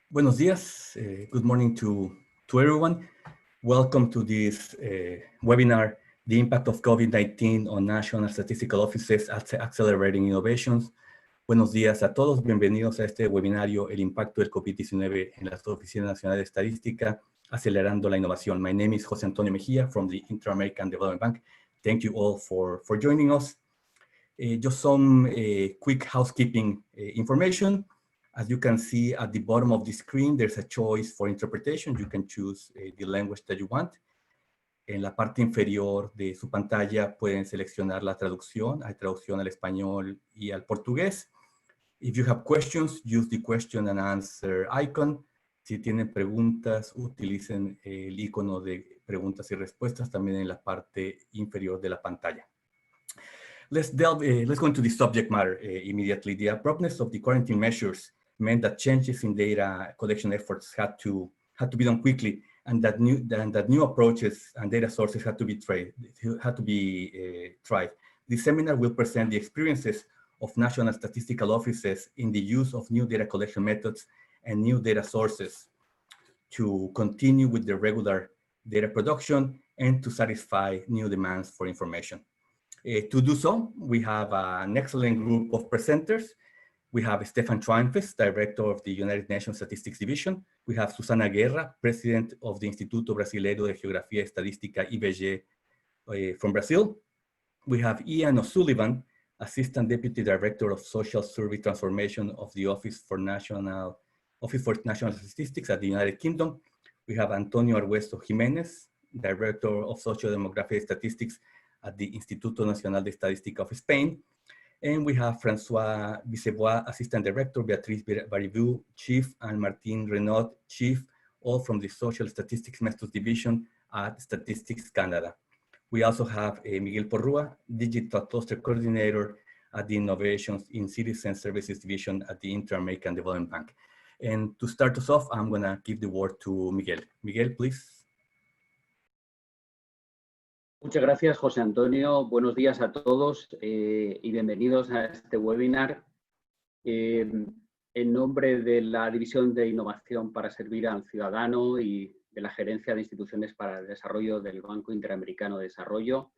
Buenos días. Good morning to everyone. Welcome to this webinar, The Impact of COVID-19 on National Statistical Offices Accelerating Innovations. Buenos días a todos. Bienvenidos a este webinario, El Impacto del COVID-19 en las Oficinas Nacionales de Estadística, Acelerando la Innovación. My name is José Antonio Mejía from the Inter-American Development Bank. Thank you all for joining us. Just some quick housekeeping information. As you can see at the bottom of the screen, there's a choice for interpretation. You can choose the language that you want. En la parte inferior de su pantalla pueden seleccionar la traducción. Hay traducción al español y al portugués. If you have questions, use the question and answer icon. Si tienen preguntas, utilicen el icono de preguntas y respuestas también en la parte inferior de la pantalla. Let's go into the subject matter immediately. The abruptness of the quarantine measures meant that changes in data collection efforts had to be done quickly, and that new approaches and data sources had to be tried. This seminar will present the experiences of National Statistical Offices in the use of new data collection methods and new data sources to continue with the regular data production and to satisfy new demands for information. To do so, we have an excellent group of presenters. We have Stefan Triumphs, Director of the United Nations Statistics Division. We have Susana Guerra, President of the Instituto Brasileiro de Geografía y Estadística, IBGE, from Brazil. We have Ian O'Sullivan, Assistant Deputy Director of Social Survey Transformation of the Office for National Statistics at the United Kingdom. We have Antonio Argueso Jimenez, Director of Social Demographic Statistics at the Instituto Nacional de Estadística of Spain. And we have François Bissebois, Assistant Director, Beatriz Baribou, Chief, and Martin Renaud, Chief, all from the Social Statistics Methods Division at Statistics Canada. We also have Miguel Porrua, Digital Cluster Coordinator at the Innovations in Citizen Services Division at the Inter-American Development Bank. And to start us off, I'm gonna give the word to Miguel. Miguel, please. Muchas gracias, José Antonio. Buenos días a todos y bienvenidos a este webinar. En nombre de la División de Innovación para Servir al Ciudadano y de la Gerencia de Instituciones para el Desarrollo del Banco Interamericano de Desarrollo,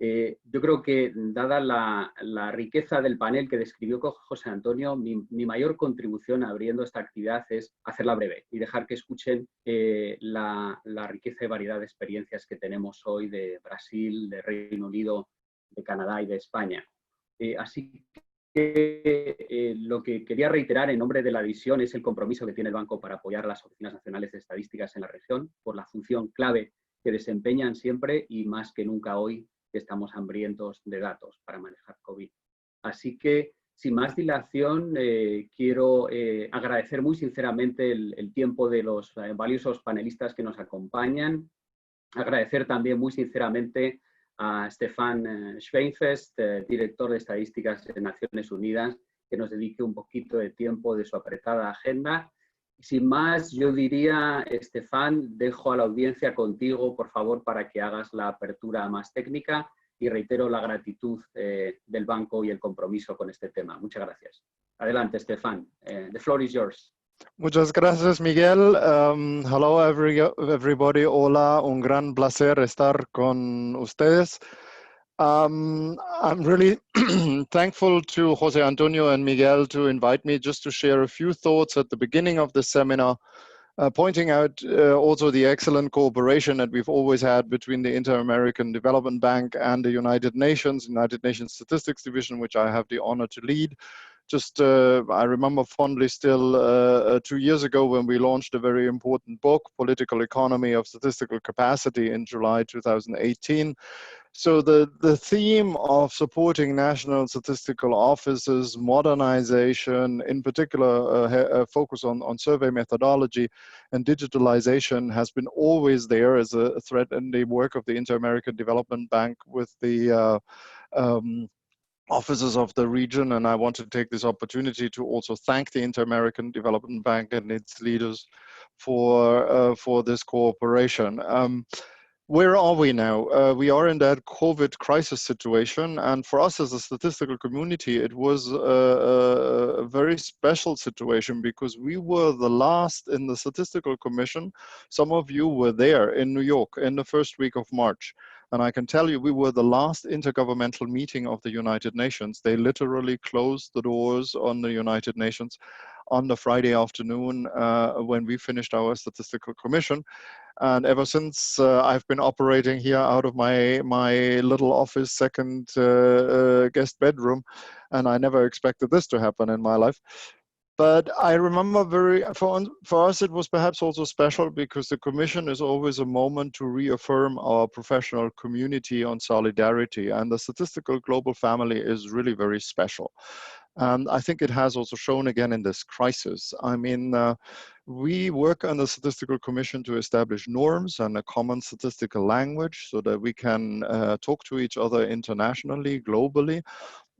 yo creo que, dada la riqueza del panel que describió José Antonio, mi mayor contribución abriendo esta actividad es hacerla breve y dejar que escuchen la riqueza y variedad de experiencias que tenemos hoy de Brasil, de Reino Unido, de Canadá y de España. Así que lo que quería reiterar en nombre de la división es el compromiso que tiene el banco para apoyar a las oficinas nacionales de estadísticas en la región por la función clave que desempeñan siempre y más que nunca hoy, que estamos hambrientos de datos para manejar COVID. Así que, sin más dilación, quiero agradecer muy sinceramente el tiempo de los valiosos panelistas que nos acompañan. Agradecer también muy sinceramente a Stefan Schweinfest, director de Estadísticas de Naciones Unidas, que nos dedique un poquito de tiempo de su apretada agenda. Sin más, yo diría, Stefan, dejo a la audiencia contigo, por favor, para que hagas la apertura más técnica y reitero la gratitud del banco y el compromiso con este tema. Muchas gracias. Adelante, Stefan. The floor is yours. Muchas gracias, Miguel. Hello, everybody. Hola, un gran placer estar con ustedes. I'm really thankful to Jose Antonio and Miguel to invite me just to share a few thoughts at the beginning of the seminar, pointing out also the excellent cooperation that we've always had between the Inter-American Development Bank and the United Nations Statistics Division, which I have the honor to lead. Just, I remember fondly still 2 years ago when we launched a very important book, Political Economy of Statistical Capacity, in July 2018. So the theme of supporting national statistical offices, modernization, in particular a focus on survey methodology and digitalization has been always there as a thread in the work of the Inter-American Development Bank with the offices of the region, and I want to take this opportunity to also thank the Inter-American Development Bank and its leaders for this cooperation. where are we now? We are in that COVID crisis situation, and for us as a statistical community, it was a very special situation because we were the last in the Statistical Commission. Some of you were there in New York in the first week of March. And I can tell you, we were the last intergovernmental meeting of the United Nations. They literally closed the doors on the United Nations on the Friday afternoon when we finished our Statistical Commission. And ever since, I've been operating here out of my little office, second guest bedroom, and I never expected this to happen in my life. But I remember for us, it was perhaps also special because the Commission is always a moment to reaffirm our professional community on solidarity. And the statistical global family is really very special. And I think it has also shown again in this crisis. I mean, we work on the Statistical Commission to establish norms and a common statistical language so that we can talk to each other internationally, globally.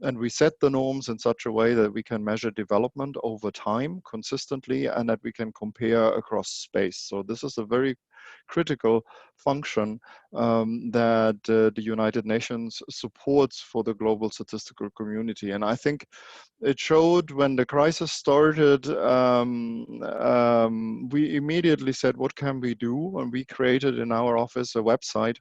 And we set the norms in such a way that we can measure development over time consistently and that we can compare across space. So this is a very critical function that the United Nations supports for the global statistical community. And I think it showed when the crisis started, we immediately said, what can we do? And we created in our office a website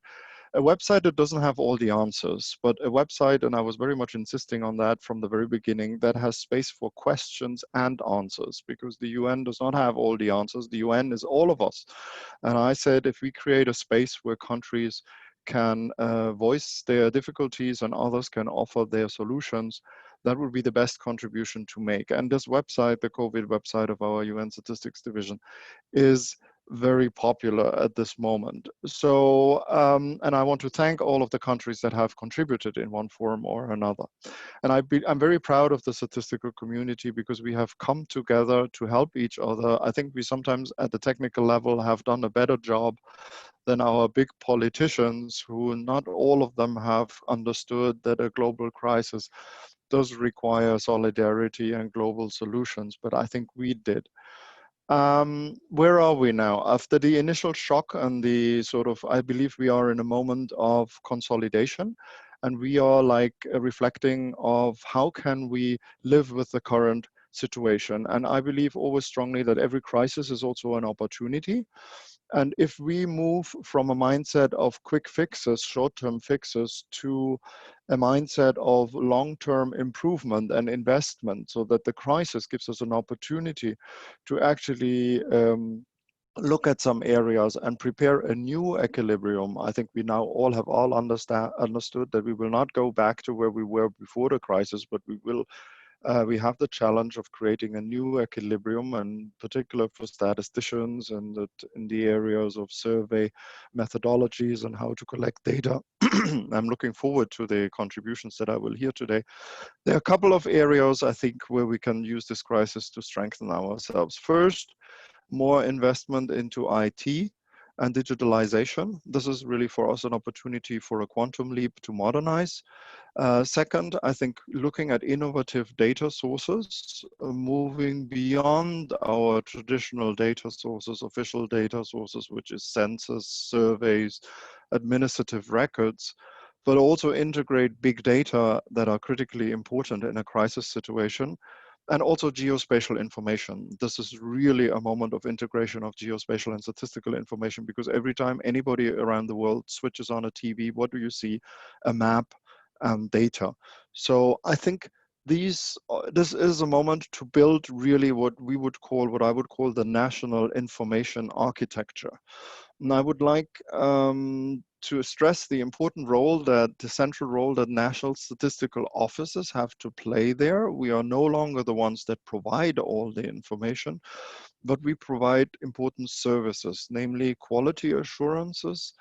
that doesn't have all the answers, but a website, and I was very much insisting on that from the very beginning, that has space for questions and answers, because the UN does not have all the answers. The UN is all of us. And I said, if we create a space where countries can voice their difficulties and others can offer their solutions, that would be the best contribution to make. And this website, the COVID website of our UN Statistics Division, is very popular at this moment. So, and I want to thank all of the countries that have contributed in one form or another. And I'm very proud of the statistical community because we have come together to help each other. I think we sometimes at the technical level have done a better job than our big politicians, who not all of them have understood that a global crisis does require solidarity and global solutions, but I think we did. Where are we now? After the initial shock and the sort of, I believe we are in a moment of consolidation, and we are like reflecting of how can we live with the current situation. And I believe always strongly that every crisis is also an opportunity. And if we move from a mindset of quick fixes, short-term fixes, to a mindset of long-term improvement and investment, so that the crisis gives us an opportunity to actually look at some areas and prepare a new equilibrium. I think we now all have understood that we will not go back to where we were before the crisis, but we have the challenge of creating a new equilibrium, and particular for statisticians and in the areas of survey methodologies and how to collect data. I'm looking forward to the contributions that I will hear today. There are a couple of areas, I think, where we can use this crisis to strengthen ourselves. First, more investment into IT and digitalization. This is really for us an opportunity for a quantum leap to modernize. Second, I think looking at innovative data sources, moving beyond our traditional data sources, official data sources, which is census, surveys, administrative records, but also integrate big data that are critically important in a crisis situation. And also geospatial information. This is really a moment of integration of geospatial and statistical information, because every time anybody around the world switches on a TV, what do you see? A map and data. So I think this is a moment to build really what I would call the national information architecture. And I would like to stress the important role the central role that national statistical offices have to play there. We are no longer the ones that provide all the information, but we provide important services, namely quality assurances,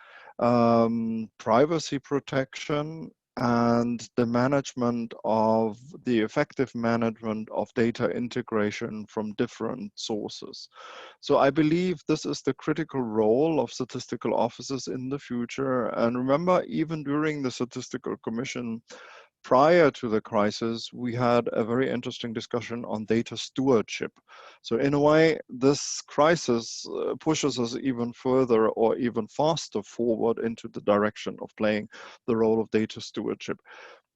privacy protection, and the management of the effective management of data integration from different sources. So I believe this is the critical role of statistical offices in the future. And remember, even during the Statistical Commission prior to the crisis, we had a very interesting discussion on data stewardship. So in a way, this crisis pushes us even further or even faster forward into the direction of playing the role of data stewardship.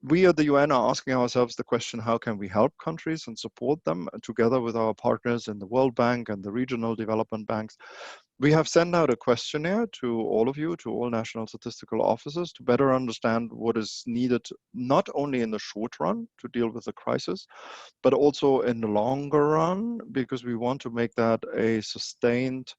We at the UN are asking ourselves the question, how can we help countries and support them together with our partners in the World Bank and the regional development banks? We have sent out a questionnaire to all of you, to all National Statistical Offices, to better understand what is needed, not only in the short run to deal with the crisis, but also in the longer run, because we want to make that a sustained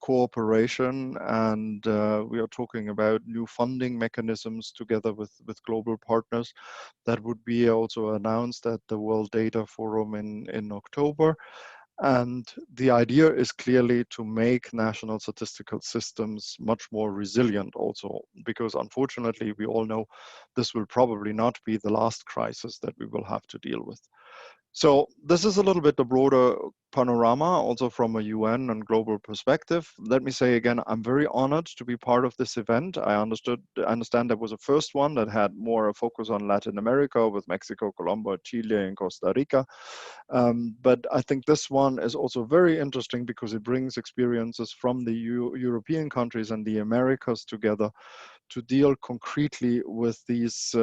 cooperation, and we are talking about new funding mechanisms together with global partners that would be also announced at the World Data Forum in October. And the idea is clearly to make national statistical systems much more resilient also, because unfortunately we all know this will probably not be the last crisis that we will have to deal with. So this is a little bit the broader panorama, also from a UN and global perspective. Let me say again, I'm very honored to be part of this event. I understand there was a first one that had more a focus on Latin America with Mexico, Colombia, Chile, and Costa Rica. But I think this one is also very interesting because it brings experiences from the European countries and the Americas together to deal concretely with these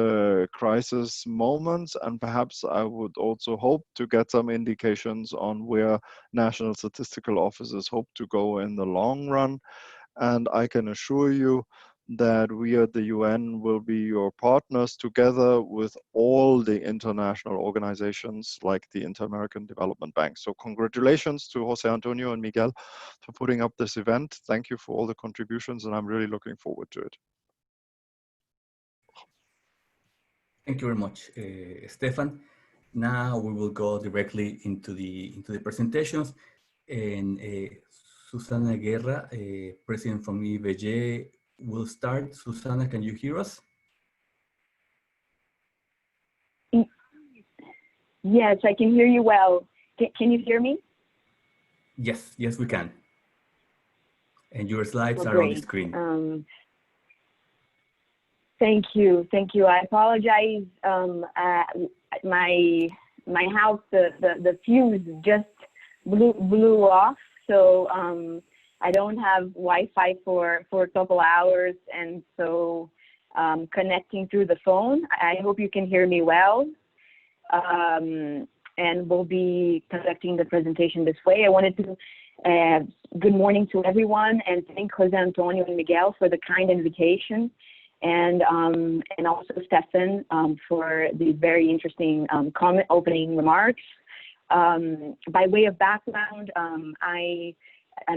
crisis moments. And perhaps I would also hope to get some indications on where national statistical offices hope to go in the long run. And I can assure you that we at the UN will be your partners together with all the international organizations like the Inter-American Development Bank. So congratulations to Jose Antonio and Miguel for putting up this event. Thank you for all the contributions, and I'm really looking forward to it. Thank you very much, Stefan. Now we will go directly into the presentations. And Susana Guerra, President from IBGE, will start. Susana, can you hear us? Yes, I can hear you well. Can you hear me? Yes, yes, we can. And your slides are great. on the screen. Thank you. I apologize. My house, the fuse just blew off, so I don't have Wi-Fi for a couple hours, and so connecting through the phone. I hope you can hear me well. And we'll be conducting the presentation this way. I wanted to good morning to everyone, and thank Jose Antonio and Miguel for the kind invitation. And also Stefan for the very interesting opening remarks. By way of background, I'm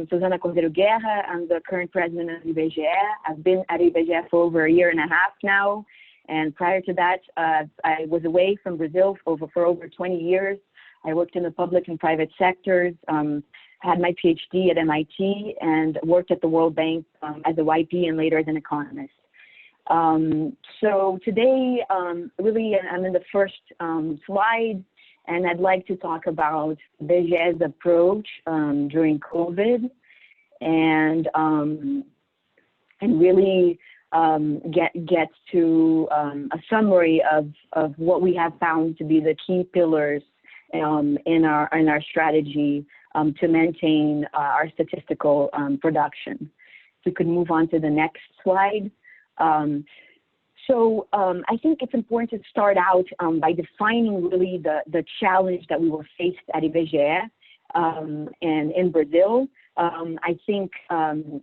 Susana Cordeiro Guerra. I'm the current president of IBGE. I've been at IBGE for over a year and a half now. And prior to that, I was away from Brazil for over 20 years. I worked in the public and private sectors, had my PhD at MIT, and worked at the World Bank as a YP and later as an economist. So today, really, I'm in the first slide, and I'd like to talk about IBGE's approach during COVID, and really get to a summary of what we have found to be the key pillars in our strategy to maintain our statistical production. If we could move on to the next slide. So I think it's important to start out by defining really the challenge that we were faced at IBGE and in Brazil. I think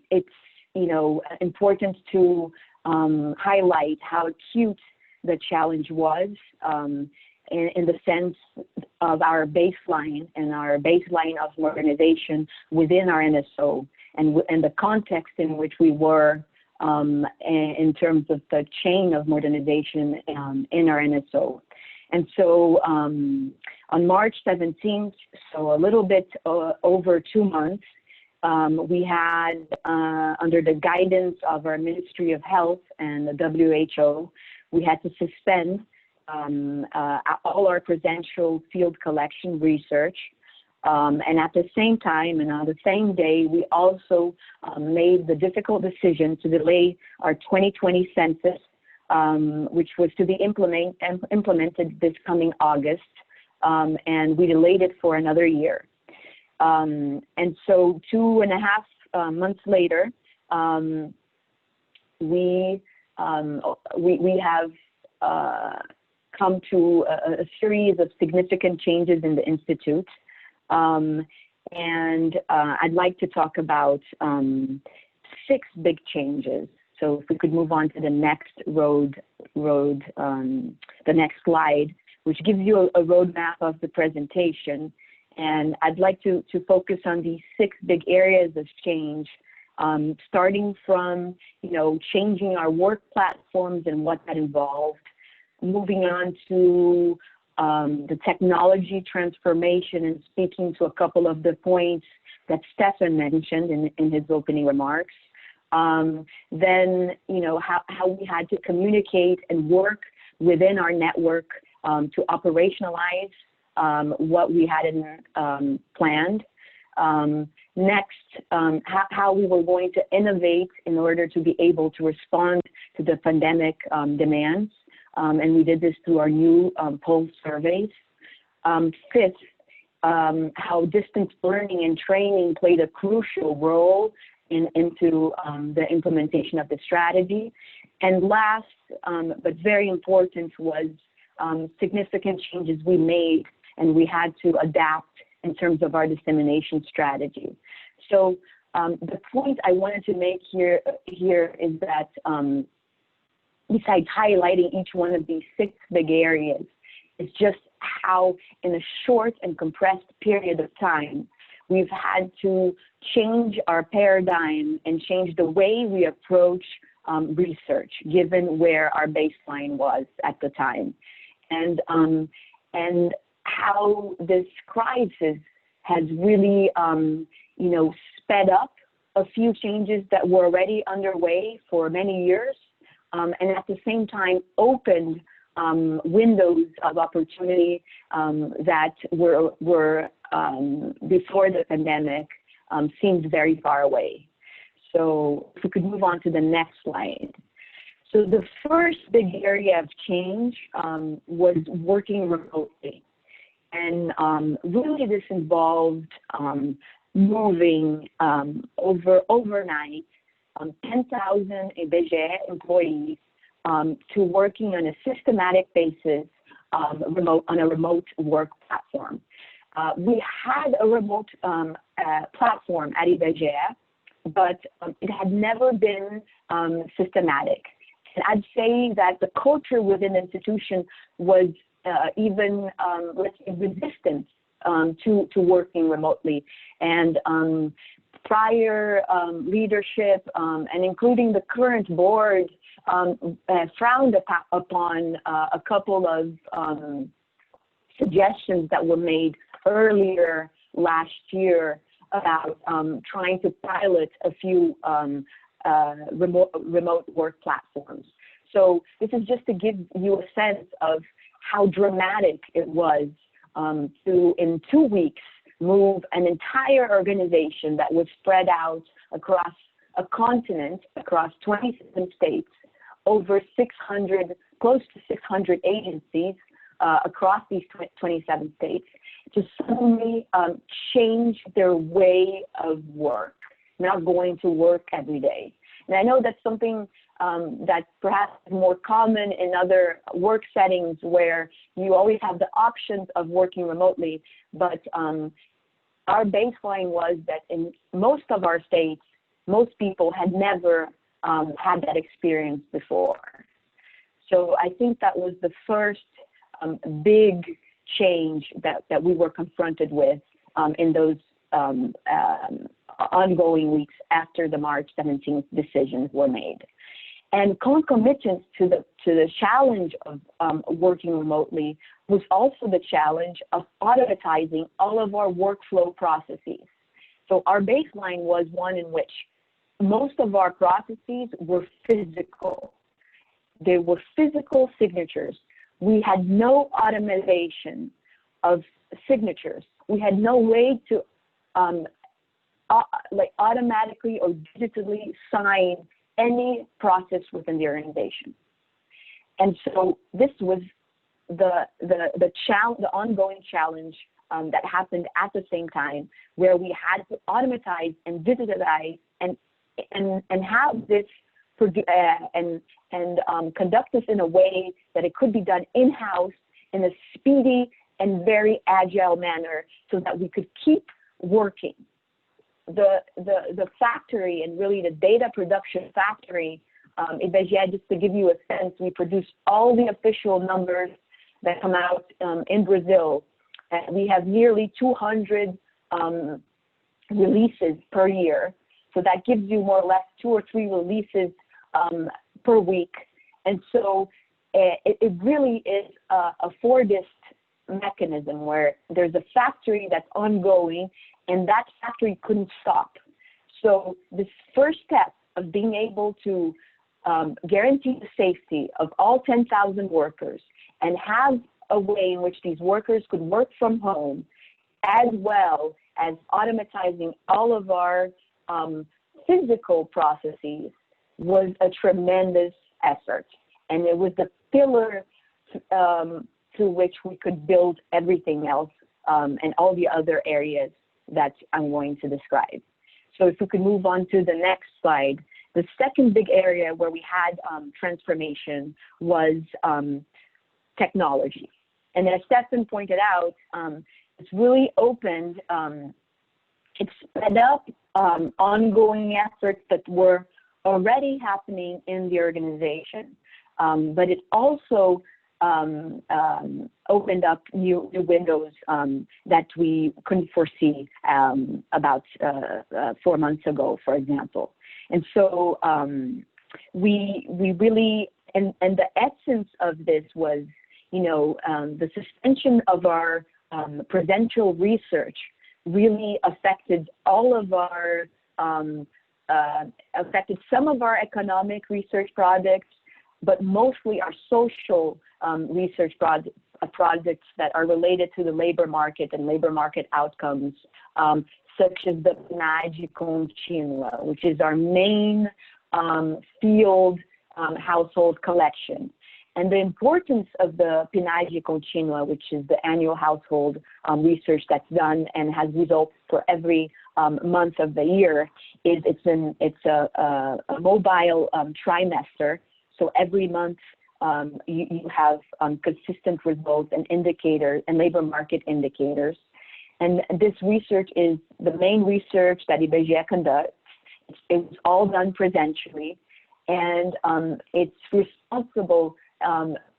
it's important to highlight how acute the challenge was in the sense of our baseline and our baseline of modernization within our NSO and the context in which we were in terms of the chain of modernization in our NSO. And so on March 17th, so a little bit over 2 months, we had, under the guidance of our Ministry of Health and the WHO, we had to suspend all our presential field collection research. And at the same time, and on the same day, we also made the difficult decision to delay our 2020 census which was to be implemented this coming August, and we delayed it for another year. And so 2.5 months later, we have come to a series of significant changes in the Institute. And I'd like to talk about 6 big changes. So if we could move on to the next the next slide, which gives you a roadmap of the presentation. And I'd like to focus on these 6 big areas of change, starting from, changing our work platforms and what that involved, moving on to the technology transformation and speaking to a couple of the points that Stefan mentioned in his opening remarks. Then, how we had to communicate and work within our network to operationalize what we had planned. Next, how we were going to innovate in order to be able to respond to the pandemic demands. And we did this through our new pulse surveys. 5th, how distance learning and training played a crucial role into the implementation of the strategy. And last, but very important, was significant changes we made and we had to adapt in terms of our dissemination strategy. So the point I wanted to make here is that besides highlighting each one of these 6 big areas, it's just how in a short and compressed period of time, we've had to change our paradigm and change the way we approach research, given where our baseline was at the time. And how this crisis has really, sped up a few changes that were already underway for many years, and at the same time opened windows of opportunity that were before the pandemic seemed very far away. So if we could move on to the next slide. So the first big area of change was working remotely. And really this involved moving overnight 10,000 IBGE employees to working on a systematic basis on a remote work platform. We had a remote platform at IBGE, but it had never been systematic. And I'd say that the culture within the institution was even, let's say, resistant to working remotely. And prior leadership, and including the current board, frowned upon a couple of suggestions that were made earlier last year about trying to pilot a few remote work platforms. So this is just to give you a sense of how dramatic it was to, in 2 weeks, move an entire organization that was spread out across a continent, across 27 states, over 600, close to 600 agencies across these 27 states, to suddenly change their way of work, not going to work every day. And I know that's something that's perhaps more common in other work settings where you always have the options of working remotely, but our baseline was that in most of our states, most people had never had that experience before. So I think that was the first big change that we were confronted with in those ongoing weeks after the March 17th decisions were made. And concomitant to the challenge of working remotely was also the challenge of automatizing all of our workflow processes. So our baseline was one in which most of our processes were physical. They were physical signatures. We had no automation of signatures. We had no way to automatically or digitally sign any process within the organization. And so this was the ongoing challenge that happened at the same time, where we had to automatize and digitalize and have this conduct this in a way that it could be done in-house in a speedy and very agile manner, so that we could keep working. The factory, and really the data production factory, IBGE, just to give you a sense, we produce all the official numbers that come out in Brazil. We have nearly 200 releases per year. So that gives you more or less 2 or 3 releases per week. And so it really is a Fordist mechanism, where there's a factory that's ongoing, and that factory couldn't stop. So this first step of being able to guarantee the safety of all 10,000 workers and have a way in which these workers could work from home, as well as automatizing all of our physical processes, was a tremendous effort. And it was the pillar through which we could build everything else and all the other areas that I'm going to describe. So if we could move on to the next slide. The second big area where we had transformation was technology. And as Stefan pointed out, it's really opened, it sped up ongoing efforts that were already happening in the organization, but it also opened up new windows that we couldn't foresee about 4 months ago, for example. And so we really, and the essence of this was, the suspension of our presential research really affected all of our, affected some of our economic research projects, but mostly our social research projects that are related to the labor market and labor market outcomes, such as the PNAD Contínua, which is our main field household collection. And the importance of the PNAD Contínua, which is the annual household research that's done and has results for every month of the year, is it's a mobile trimester. So every month you have consistent results and indicators and labor market indicators. And this research is the main research that IBGE conducts. It's all done presentially, and it's responsible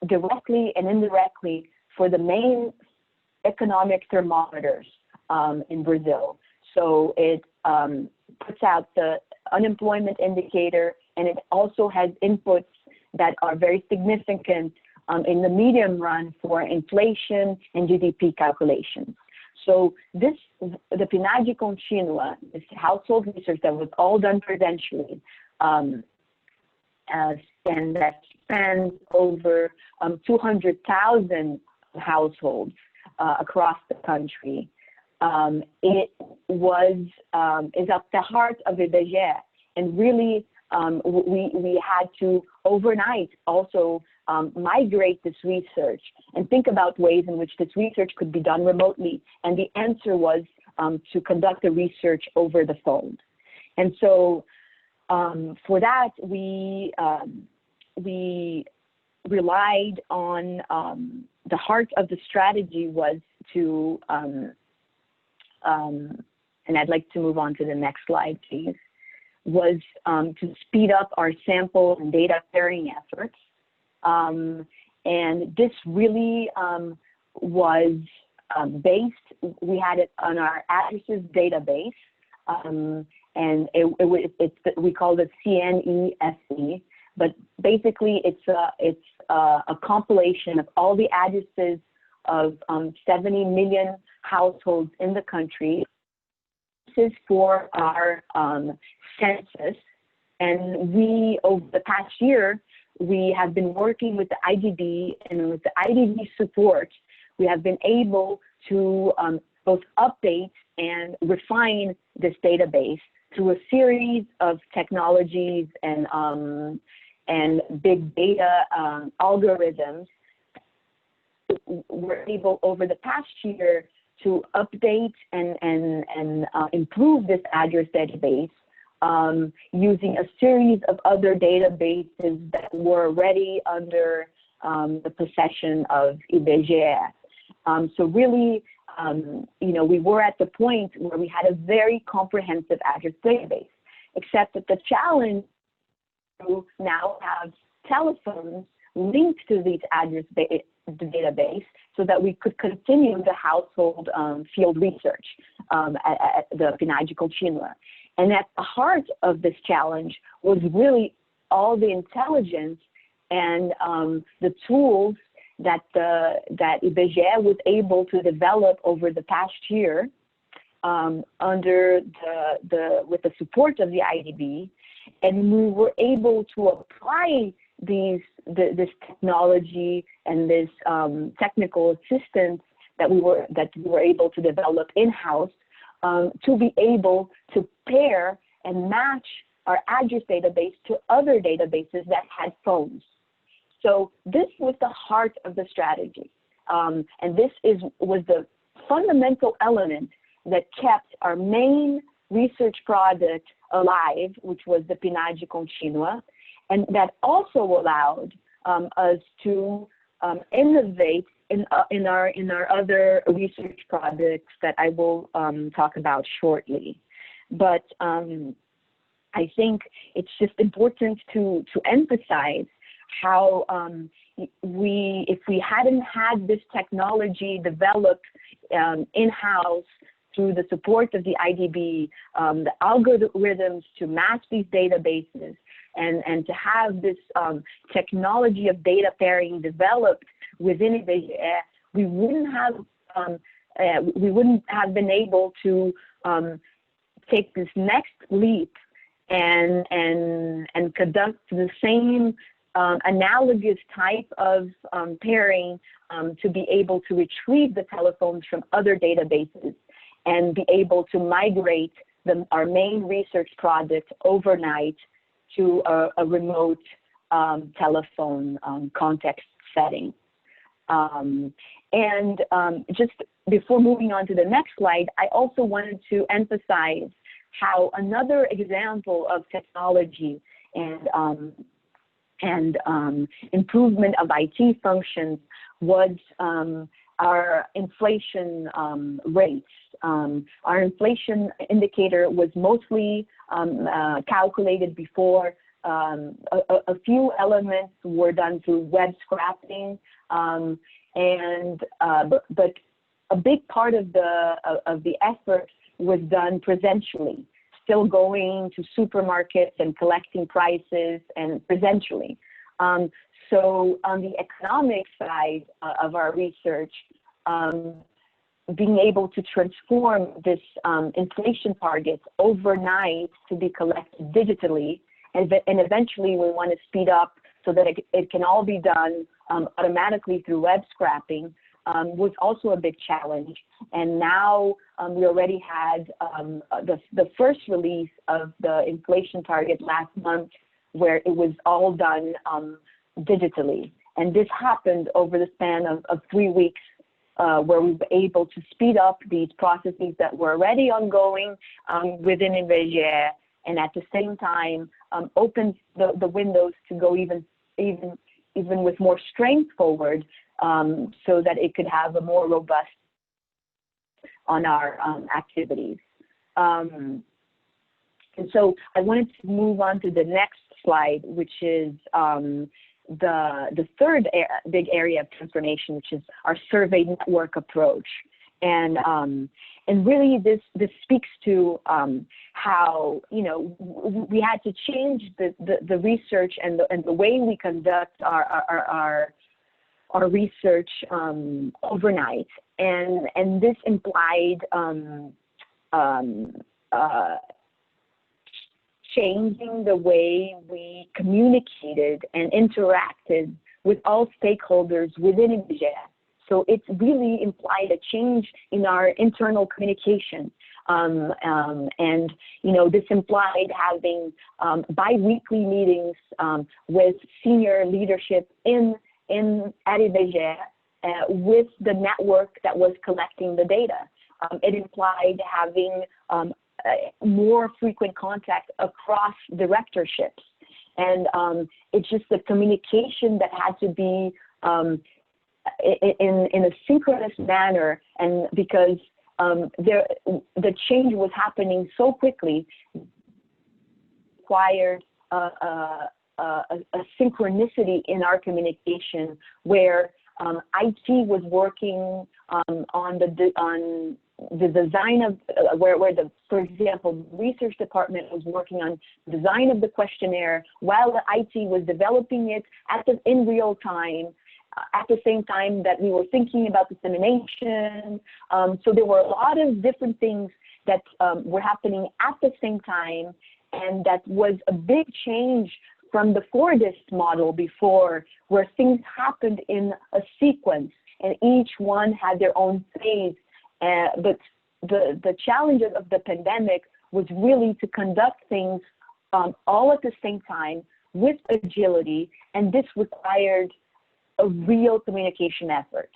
directly and indirectly for the main economic thermometers in Brazil. So it puts out the unemployment indicator, and it also has inputs that are very significant in the medium run for inflation and GDP calculations. So the PNAD Contínua, this household research that was all done presentially, and that spans over 200,000 households across the country. It is at the heart of IBGE, and really we had to overnight also migrate this research and think about ways in which this research could be done remotely. And the answer was to conduct the research over the phone. And so for that, we relied on the heart of the strategy was to, and I'd like to move on to the next slide, please, was to speed up our sample and data sharing efforts. And this really was based, we had it on our addresses database, and we call it CNESE, but basically it's a compilation of all the addresses of 70 million households in the country. This is for our census, and we, over the past year, we have been working with the IDB, and with the IDB support, we have been able to both update and refine this database through a series of technologies and and big data algorithms, were able over the past year to update and improve this address database using a series of other databases that were already under the possession of IBGE. So really, we were at the point where we had a very comprehensive address database, except that the challenge to now have telephones linked to these address database so that we could continue the household field research at the PNAD Contínua. And at the heart of this challenge was really all the intelligence and the tools that IBGE was able to develop over the past year with the support of the IDB, and we were able to apply this technology and this technical assistance that we were able to develop in-house to be able to pair and match our address database to other databases that had phones. So this was the heart of the strategy, and this was the fundamental element that kept our main research product alive, which was the PNAD Contínua, and that also allowed us to innovate in our other research projects that I will talk about shortly. But I think it's just important to emphasize how if we hadn't had this technology developed in-house through the support of the IDB, the algorithms to match these databases, and to have this technology of data pairing developed within IBGE, we wouldn't have been able to take this next leap and conduct the same analogous type of pairing to be able to retrieve the telephones from other databases and be able to migrate our main research project overnight to a remote telephone context setting. Just before moving on to the next slide, I also wanted to emphasize how another example of technology and improvement of IT functions was our inflation rates. Our inflation indicator was mostly calculated before. A few elements were done through web scrapping, but a big part of the effort was done presentially, still going to supermarkets and collecting prices and presentially. So on the economic side of our research, being able to transform this inflation targets overnight to be collected digitally, and eventually we want to speed up so that it can all be done automatically through web scrapping, was also a big challenge. And now we already had the first release of the inflation target last month, where it was all done digitally. And this happened over the span of 3 weeks, where we were able to speed up these processes that were already ongoing within IBGE, and at the same time open the windows to go even with more strength forward, so that it could have a more robust on our activities. And so I wanted to move on to the next slide, which is the third big area of transformation, which is our survey network approach. And really this speaks to how, we had to change the research and the way we conduct our research overnight. And this implied changing the way we communicated and interacted with all stakeholders within IBGE. So it really implied a change in our internal communication. And, you know, this implied having bi-weekly meetings with senior leadership at IBGE with the network that was collecting the data. It implied having more frequent contact across directorships. And it's just the communication that had to be in a synchronous manner, and because the change was happening so quickly, required a synchronicity in our communication, where IT was working on the design of for example, research department was working on design of the questionnaire while the IT was developing it in real time, at the same time that we were thinking about dissemination. So there were a lot of different things that were happening at the same time, and that was a big change from the Fordist model before, where things happened in a sequence and each one had their own phase. But the challenges of the pandemic was really to conduct things all at the same time with agility, and this required a real communication effort.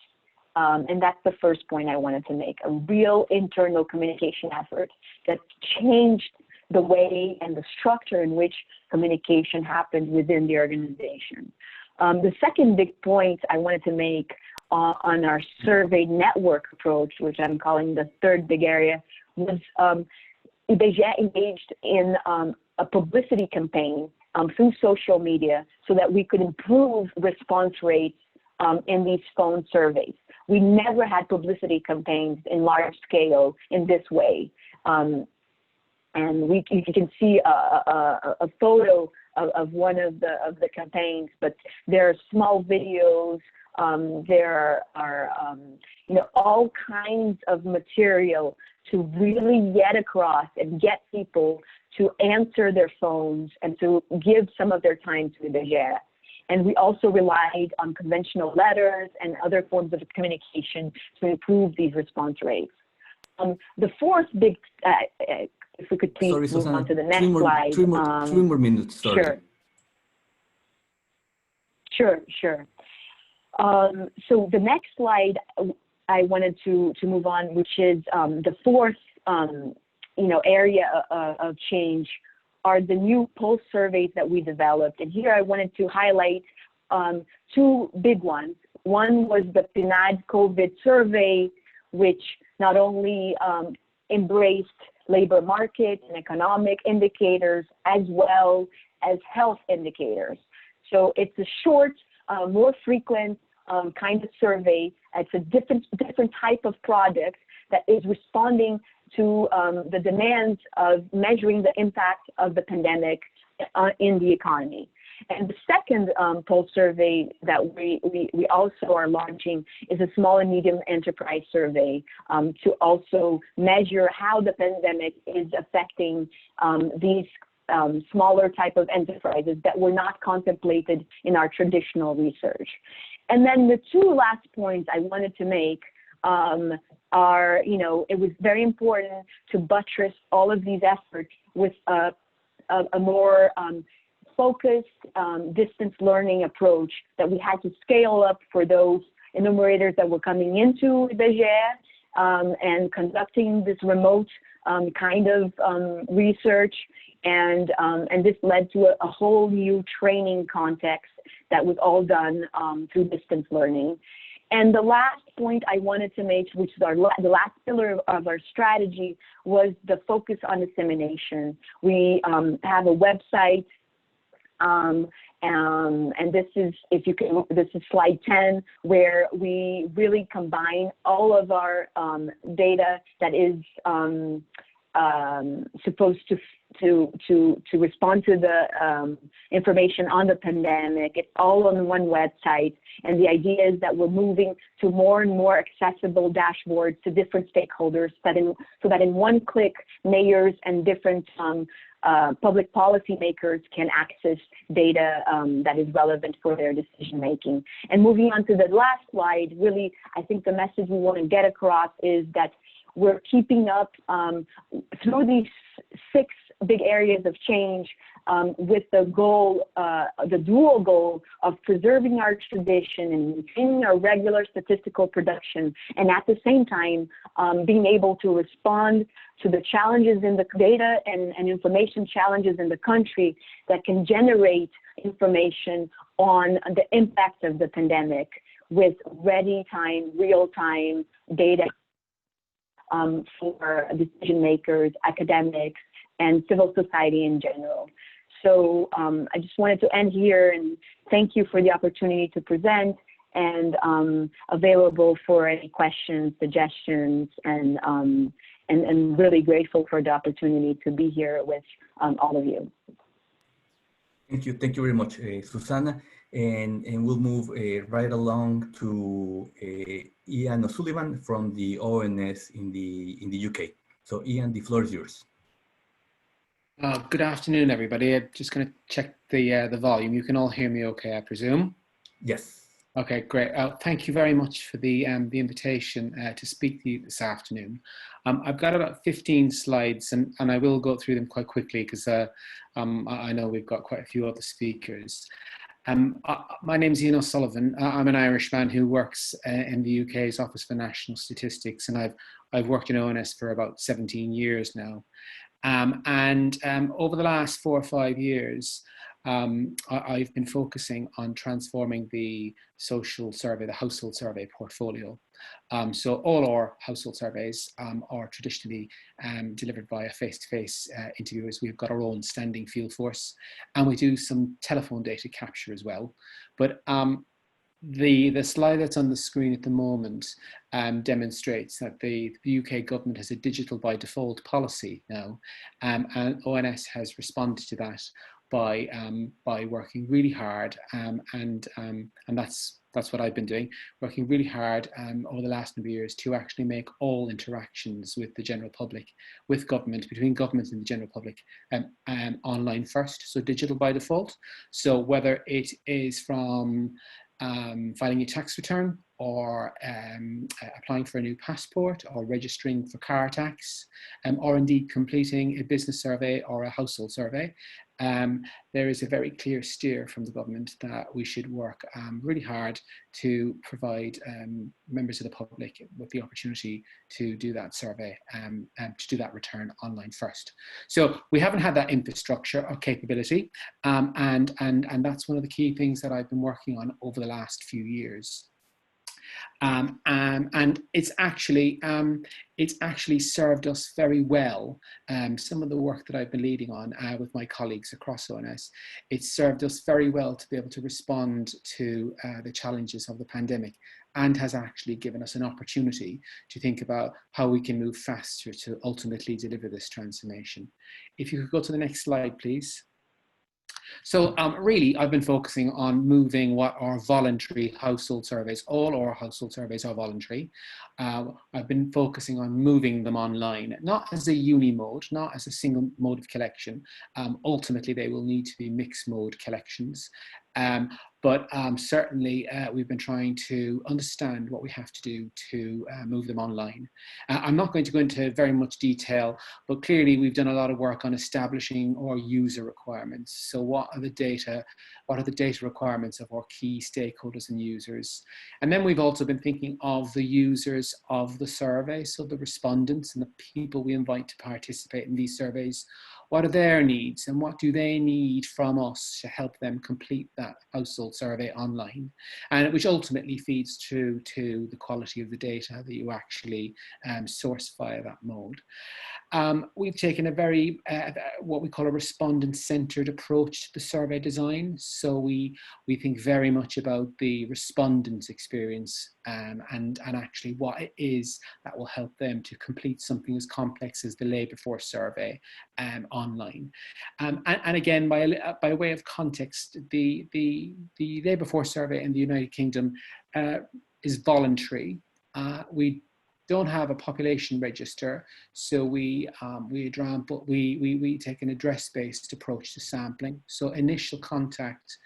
And that's the first point I wanted to make, a real internal communication effort that changed the way and the structure in which communication happened within the organization. The second big point I wanted to make on our survey network approach, which I'm calling the third big area, was IBGE engaged in a publicity campaign through social media so that we could improve response rates in these phone surveys. We never had publicity campaigns in large scale in this way. And you can see a photo of one of the campaigns, but there are small videos. There are all kinds of material to really get across and get people to answer their phones and to give some of their time to IBGE. And we also relied on conventional letters and other forms of communication to improve these response rates. The fourth big, if we could please move Susanna, on to the next slide. Three more minutes, sorry. Sure. So the next slide I wanted to move on, which is the fourth area of change, are the new pulse surveys that we developed. And here I wanted to highlight two big ones. One was the PNAD COVID survey, which not only embraced labor market and economic indicators as well as health indicators. So it's a short, more frequent kind of survey. It's a different type of product that is responding to the demands of measuring the impact of the pandemic in the economy. And the second pulse survey that we also are launching is a small and medium enterprise survey to also measure how the pandemic is affecting these smaller type of enterprises that were not contemplated in our traditional research. And then the two last points I wanted to make are, it was very important to buttress all of these efforts with a more focused distance learning approach that we had to scale up for those enumerators that were coming into IBGE and conducting this remote kind of research. And this led to a whole new training context that was all done through distance learning. And the last point I wanted to make, which is the last pillar of our strategy, was the focus on dissemination. We have a website, and this is, this is slide 10, where we really combine all of our data that is supposed to respond to the information on the pandemic. It's all on one website, and the idea is that we're moving to more and more accessible dashboards to different stakeholders, so that in one click, mayors and different public policymakers can access data that is relevant for their decision making. And moving on to the last slide, really, I think the message we want to get across is that we're keeping up through these 6 big areas of change with the goal, the dual goal of preserving our tradition and maintaining our regular statistical production, and at the same time being able to respond to the challenges in the data and information challenges in the country that can generate information on the impact of the pandemic with ready-time, real-time data for decision makers, academics, and civil society in general. So I just wanted to end here and thank you for the opportunity to present, and available for any questions, suggestions, and really grateful for the opportunity to be here with all of you. Thank you very much, Susanna. And we'll move right along to Ian O'Sullivan from the ONS in the UK. So Ian, the floor is yours. Good afternoon, everybody. I'm just going to check the volume. You can all hear me okay, I presume? Yes. Okay, great. Thank you very much for the invitation to speak to you this afternoon. I've got about 15 slides, and I will go through them quite quickly because I know we've got quite a few other speakers. My name's Ian O'Sullivan. I'm an Irishman who works in the UK's Office for National Statistics, and I've worked in ONS for about 17 years now. Over the last 4 or 5 years, I've been focusing on transforming the social survey, the household survey portfolio. So all our household surveys are traditionally delivered via face-to-face interviewers. We've got our own standing field force, and we do some telephone data capture as well. But the slide that's on the screen at the moment demonstrates that the UK government has a digital by default policy now, and ONS has responded to that by working really hard, and that's what I've been doing, working really hard over the last number of years to actually make all interactions with the general public, with government, between government and the general public, online first, so digital by default. So whether it is from filing a tax return, or applying for a new passport, or registering for car tax, or indeed completing a business survey or a household survey, there is a very clear steer from the government that we should work really hard to provide members of the public with the opportunity to do that survey, to do that return online first. So we haven't had that infrastructure or capability, and that's one of the key things that I've been working on over the last few years. And it's actually served us very well. Some of the work that I've been leading on with my colleagues across ONS, it's served us very well to be able to respond to the challenges of the pandemic, and has actually given us an opportunity to think about how we can move faster to ultimately deliver this transformation. If you could go to the next slide, please. So really, I've been focusing on moving what are voluntary household surveys. All our household surveys are voluntary. I've been focusing on moving them online, not as a uni mode, not as a single mode of collection. Ultimately, they will need to be mixed mode collections. But certainly we've been trying to understand what we have to do to move them online. I'm not going to go into very much detail, but clearly we've done a lot of work on establishing our user requirements. So what are the data requirements of our key stakeholders and users? And then we've also been thinking of the users of the survey, so the respondents and the people we invite to participate in these surveys. What are their needs, and what do they need from us to help them complete that household survey online? And which ultimately feeds through to the quality of the data that you actually source via that mode. We've taken a very, what we call a respondent-centered approach to the survey design. So we think very much about the respondent's experience, and actually what it is that will help them to complete something as complex as the labour force survey online. And again, by way of context, the labour force survey in the United Kingdom is voluntary. We don't have a population register, so we take an address-based approach to sampling. So initial contact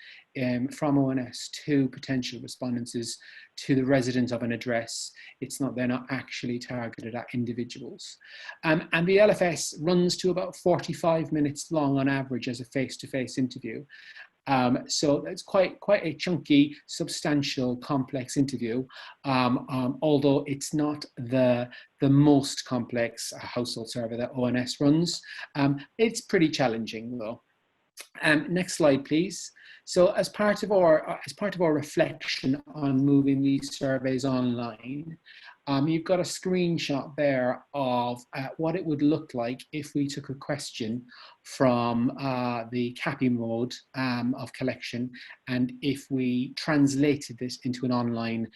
from ONS to potential respondents is to the resident of an address. They're not actually targeted at individuals. And the LFS runs to about 45 minutes long on average as a face-to-face interview. So it's quite a chunky, substantial, complex interview, although it's not the most complex household survey that ONS runs. It's pretty challenging though. Next slide, please. So as part of our reflection on moving these surveys online, you've got a screenshot there of what it would look like if we took a question from the CAPI mode of collection, and if we translated this into an online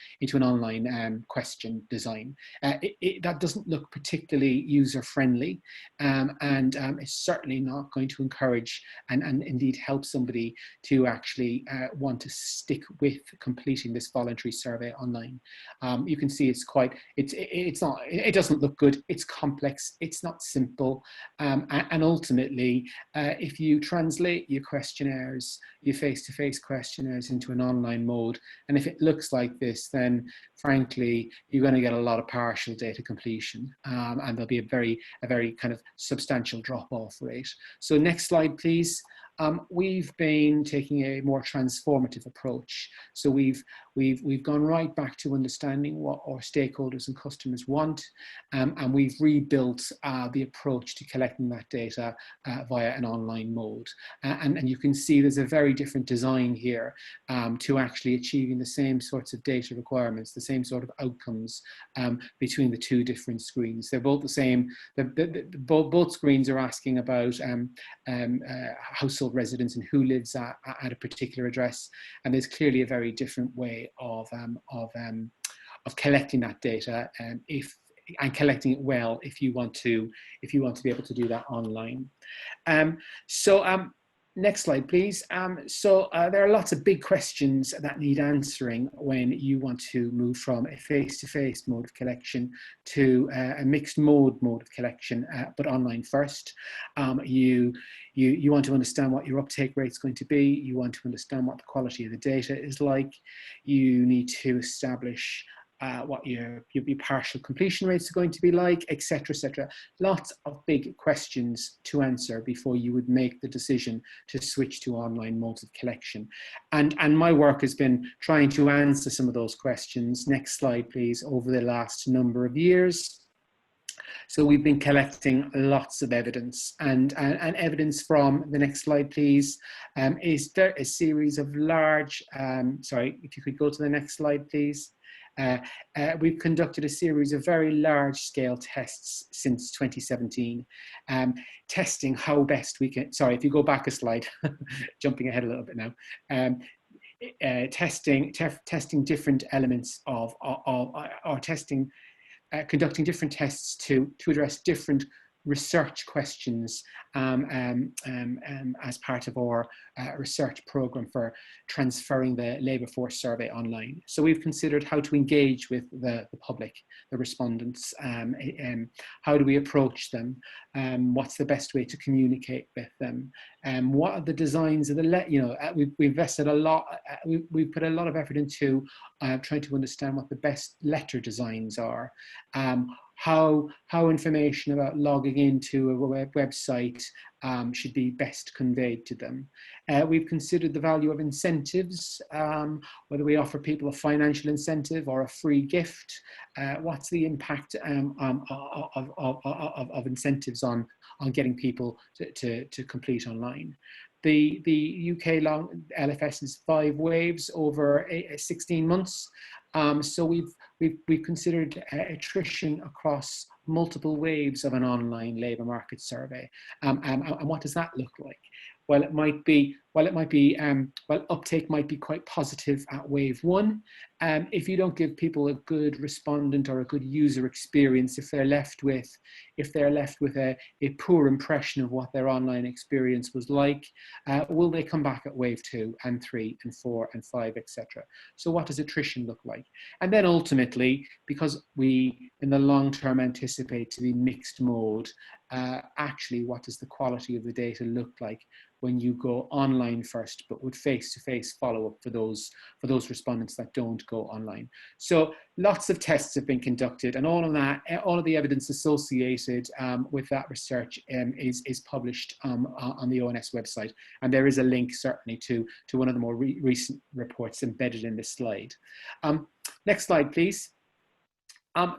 question design. That doesn't look particularly user-friendly, and it's certainly not going to encourage and indeed help somebody to actually want to stick with completing this voluntary survey online. You can see it doesn't look good. It's complex. It's not simple, and ultimately, if you translate your questionnaires, your face-to-face questionnaires into an online mode, and if it looks like this, then frankly, you're going to get a lot of partial data completion, and there'll be a very kind of substantial drop-off rate. So next slide, please. We've been taking a more transformative approach. So we've gone right back to understanding what our stakeholders and customers want, and we've rebuilt the approach to collecting that data via an online mode. And you can see there's a very different design here to actually achieving the same sorts of data requirements, the same sort of outcomes between the two different screens. They're both the same. Both screens are asking about household residents and who lives at a particular address, and there's clearly a very different way of collecting that data, and collecting it well if you want to be able to do that online. Next slide, please. There are lots of big questions that need answering when you want to move from a face-to-face mode of collection to a mixed mode of collection, but online first. You want to understand what your uptake rate is going to be. You want to understand what the quality of the data is like. You need to establish what your partial completion rates are going to be like, etc., etc. Lots of big questions to answer before you would make the decision to switch to online modes of collection. And my work has been trying to answer some of those questions. Next slide, please, over the last number of years. So we've been collecting lots of evidence, and evidence from, the next slide please, is there a series of large, sorry, if you could go to the next slide please. We've conducted a series of very large-scale tests since 2017, testing how best we can, sorry, if you go back a slide, jumping ahead a little bit now, testing different elements of testing, conducting different tests to address different research questions as part of our research program for transferring the labour force survey online. So we've considered how to engage with the public, the respondents, how do we approach them, what's the best way to communicate with them, what are the designs of the, we've invested a lot, we've put a lot of effort into trying to understand what the best letter designs are, how information about logging into a website should be best conveyed to them. We've considered the value of incentives, whether we offer people a financial incentive or a free gift. What's the impact of incentives on getting people to complete online? The UK LFS is 5 waves over 16 months. So we've considered attrition across multiple waves of an online labour market survey. And what does that look like? Well, it might be while it might be, while uptake might be quite positive at wave one, if you don't give people a good respondent or a good user experience, if they're left with a poor impression of what their online experience was like, will they come back at wave 2 and 3 and 4 and 5, etc.? So what does attrition look like? And then ultimately, because we in the long term anticipate to be mixed mode, actually what does the quality of the data look like when you go online first, but with face-to-face follow-up for those respondents that don't go online? So lots of tests have been conducted, and all of the evidence associated with that research is published on the ONS website, and there is a link certainly to one of the more recent reports embedded in this slide. Next slide, please.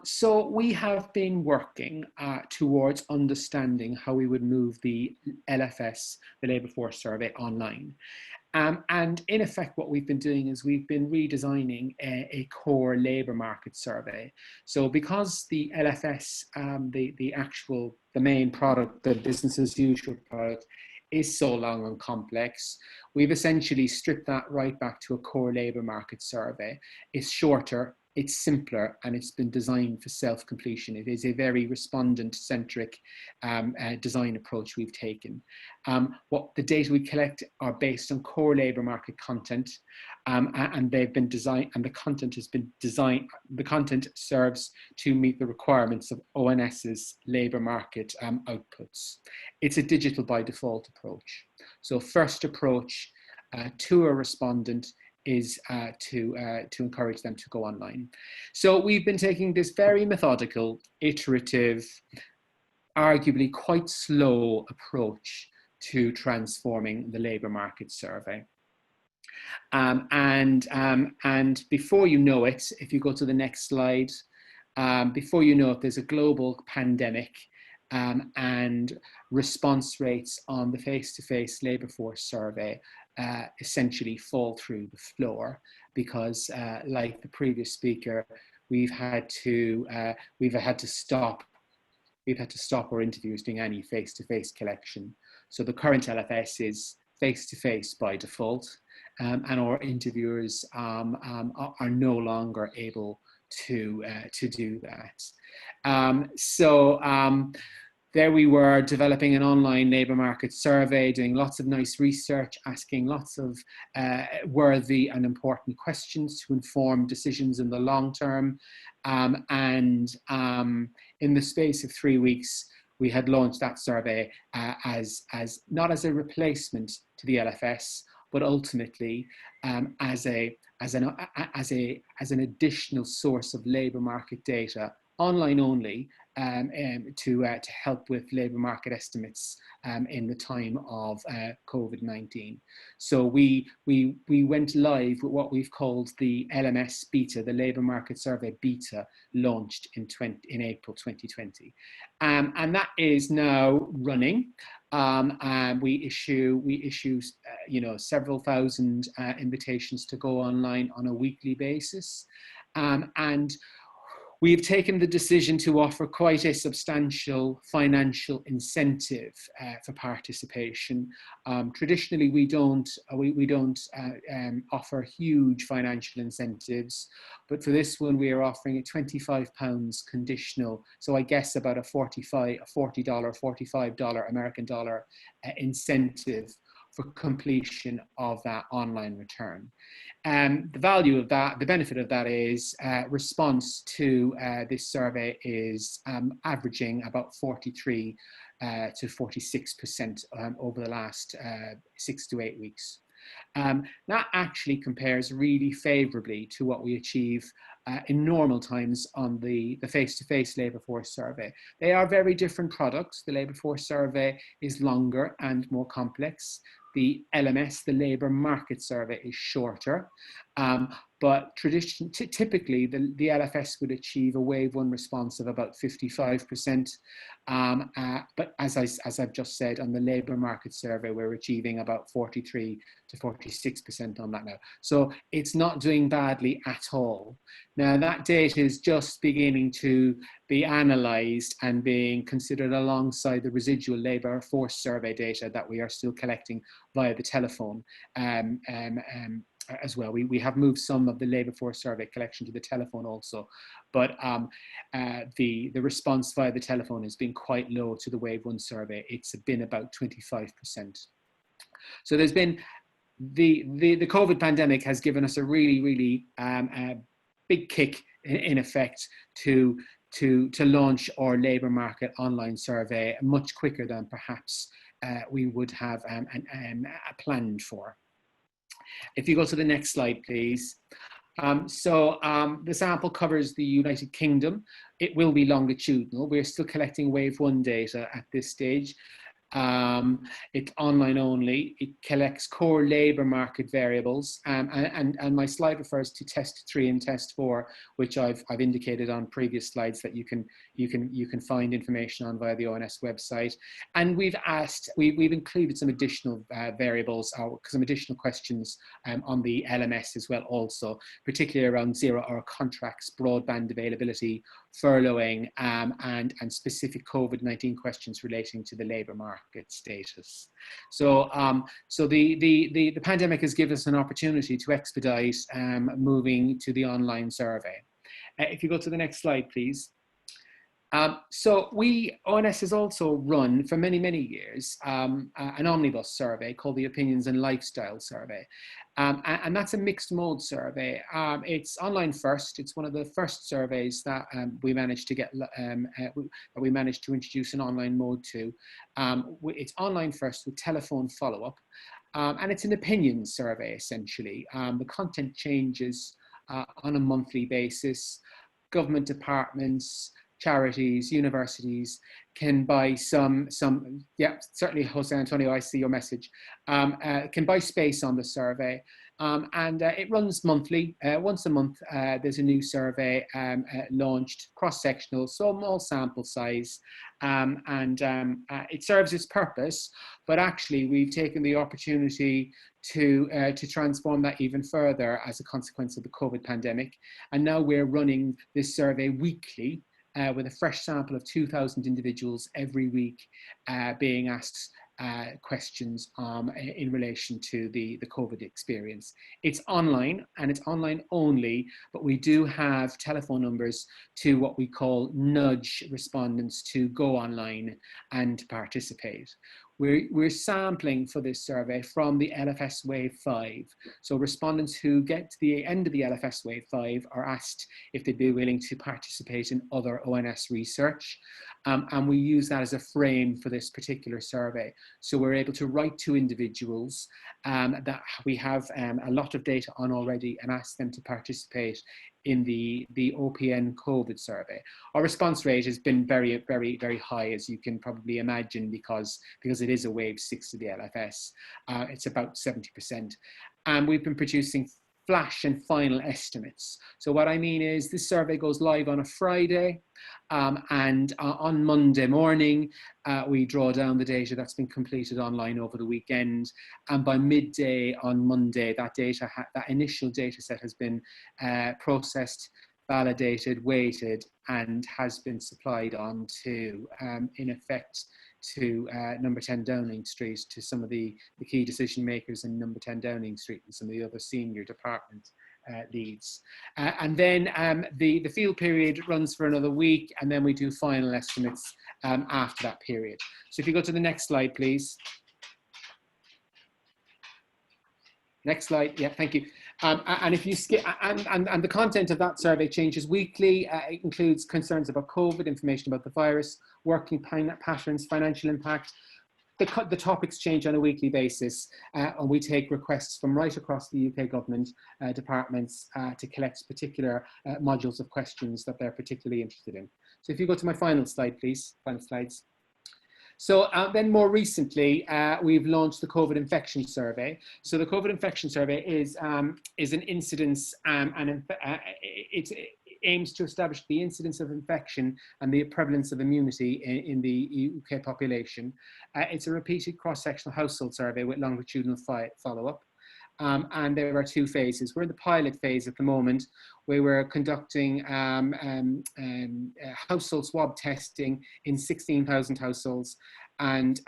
So we have been working towards understanding how we would move the LFS, the Labour Force Survey, online. And in effect, what we've been doing is we've been redesigning a core labour market survey. So because the LFS, the main product, the business as usual product, is so long and complex, we've essentially stripped that right back to a core labour market survey. It's shorter, it's simpler, and it's been designed for self-completion. It is a very respondent-centric design approach we've taken. What the data we collect are based on core labour market content, and they've been designed, and the content has been designed. The content serves to meet the requirements of ONS's labour market outputs. It's a digital by default approach. So first approach to a respondent is to encourage them to go online. So we've been taking this very methodical, iterative, arguably quite slow approach to transforming the labour market survey. And before you know it, if you go to the next slide, before you know it, there's a global pandemic, and response rates on the face-to-face labour force survey essentially fall through the floor, because like the previous speaker, we've had to stop our interviews doing any face-to-face collection. So the current LFS is face-to-face by default, and our interviewers are no longer able to do that. There we were, developing an online labour market survey, doing lots of nice research, asking lots of worthy and important questions to inform decisions in the long term. In the space of 3 weeks, we had launched that survey as not as a replacement to the LFS, but ultimately as an additional source of labour market data, online only, to help with labour market estimates in the time of COVID-19. So we went live with what we've called the LMS beta, the Labour Market Survey beta, launched in April 2020, and that is now running. We issue several thousand invitations to go online on a weekly basis, and we've taken the decision to offer quite a substantial financial incentive for participation. Traditionally, we don't offer huge financial incentives, but for this one, we are offering a £25 conditional. So I guess about a $45 American dollar incentive for completion of that online return. The value of that, the benefit of that is response to this survey is averaging about 43 to 46% over the last 6 to 8 weeks. That actually compares really favourably to what we achieve in normal times on the face-to-face labour force survey. They are very different products. The labour force survey is longer and more complex. The LMS, the labour market survey, is shorter, but typically the LFS would achieve a wave 1 response of about 55%. But as I've just said, on the labour market survey, we're achieving about 43 to 46% on that now. So it's not doing badly at all. Now that data is just beginning to be analysed and being considered alongside the residual labour force survey data that we are still collecting via the telephone. As well, we have moved some of the labour force survey collection to the telephone also, but the response via the telephone has been quite low to the wave 1 survey. It's been about 25%. So there's been the COVID pandemic has given us a really big kick in effect to launch our labour market online survey much quicker than perhaps we would have planned for. If you go to the next slide, please. The sample covers the United Kingdom. It will be longitudinal. We're still collecting wave 1 data at this stage. It's online only. It collects core labour market variables, and my slide refers to test 3 and test 4, which I've indicated on previous slides that you can find information on via the ONS website. And we've included some additional variables, some additional questions on the LMS as well, also particularly around 0-hour contracts, broadband availability, furloughing, and specific COVID-19 questions relating to the labour market status. So the pandemic has given us an opportunity to expedite moving to the online survey. If you go to the next slide, please. So ONS has also run for many years an omnibus survey called the Opinions and Lifestyle Survey. And that's a mixed mode survey. It's online first. It's one of the first surveys that we managed to get, we managed to introduce an online mode to. It's online first with telephone follow-up. And it's an opinion survey, essentially. The content changes on a monthly basis. Government departments, charities, universities can buy certainly Jose Antonio, I see your message, can buy space on the survey. And it runs monthly. Once a month, there's a new survey launched, cross-sectional, small sample size, and it serves its purpose, but actually we've taken the opportunity to transform that even further as a consequence of the COVID pandemic. And now we're running this survey weekly, with a fresh sample of 2,000 individuals every week being asked questions in relation to the COVID experience. It's online, and it's online only, but we do have telephone numbers to what we call nudge respondents to go online and participate. We're sampling for this survey from the LFS Wave 5. So respondents who get to the end of the LFS Wave 5 are asked if they'd be willing to participate in other ONS research. And we use that as a frame for this particular survey. So we're able to write to individuals that we have a lot of data on already and ask them to participate in the OPN COVID survey. Our response rate has been very high, as you can probably imagine, because it is a wave 6 of the LFS. It's about 70%. And we've been producing flash and final estimates. So what I mean is this survey goes live on a Friday, and on Monday morning, we draw down the data that's been completed online over the weekend. And by midday on Monday, that initial data set has been processed, validated, weighted, and has been supplied on to, in effect, to number 10 Downing Street, to some of the key decision makers in number 10 Downing Street and some of the other senior department leads. And then the field period runs for another week, and then we do final estimates after that period. So if you go to the next slide, please. Next slide. Yeah, thank you. And if you skip, and the content of that survey changes weekly. It includes concerns about COVID, information about the virus, working patterns, financial impact. The topics change on a weekly basis, and we take requests from right across the UK government departments to collect particular modules of questions that they're particularly interested in. So if you go to my final slide, please, final slides. So then more recently, we've launched the COVID infection survey. So the COVID infection survey is an incidence and it aims to establish the incidence of infection and the prevalence of immunity in the UK population. It's a repeated cross-sectional household survey with longitudinal follow-up. And there are two phases. We're in the pilot phase at the moment, where we're conducting household swab testing in 16,000 households and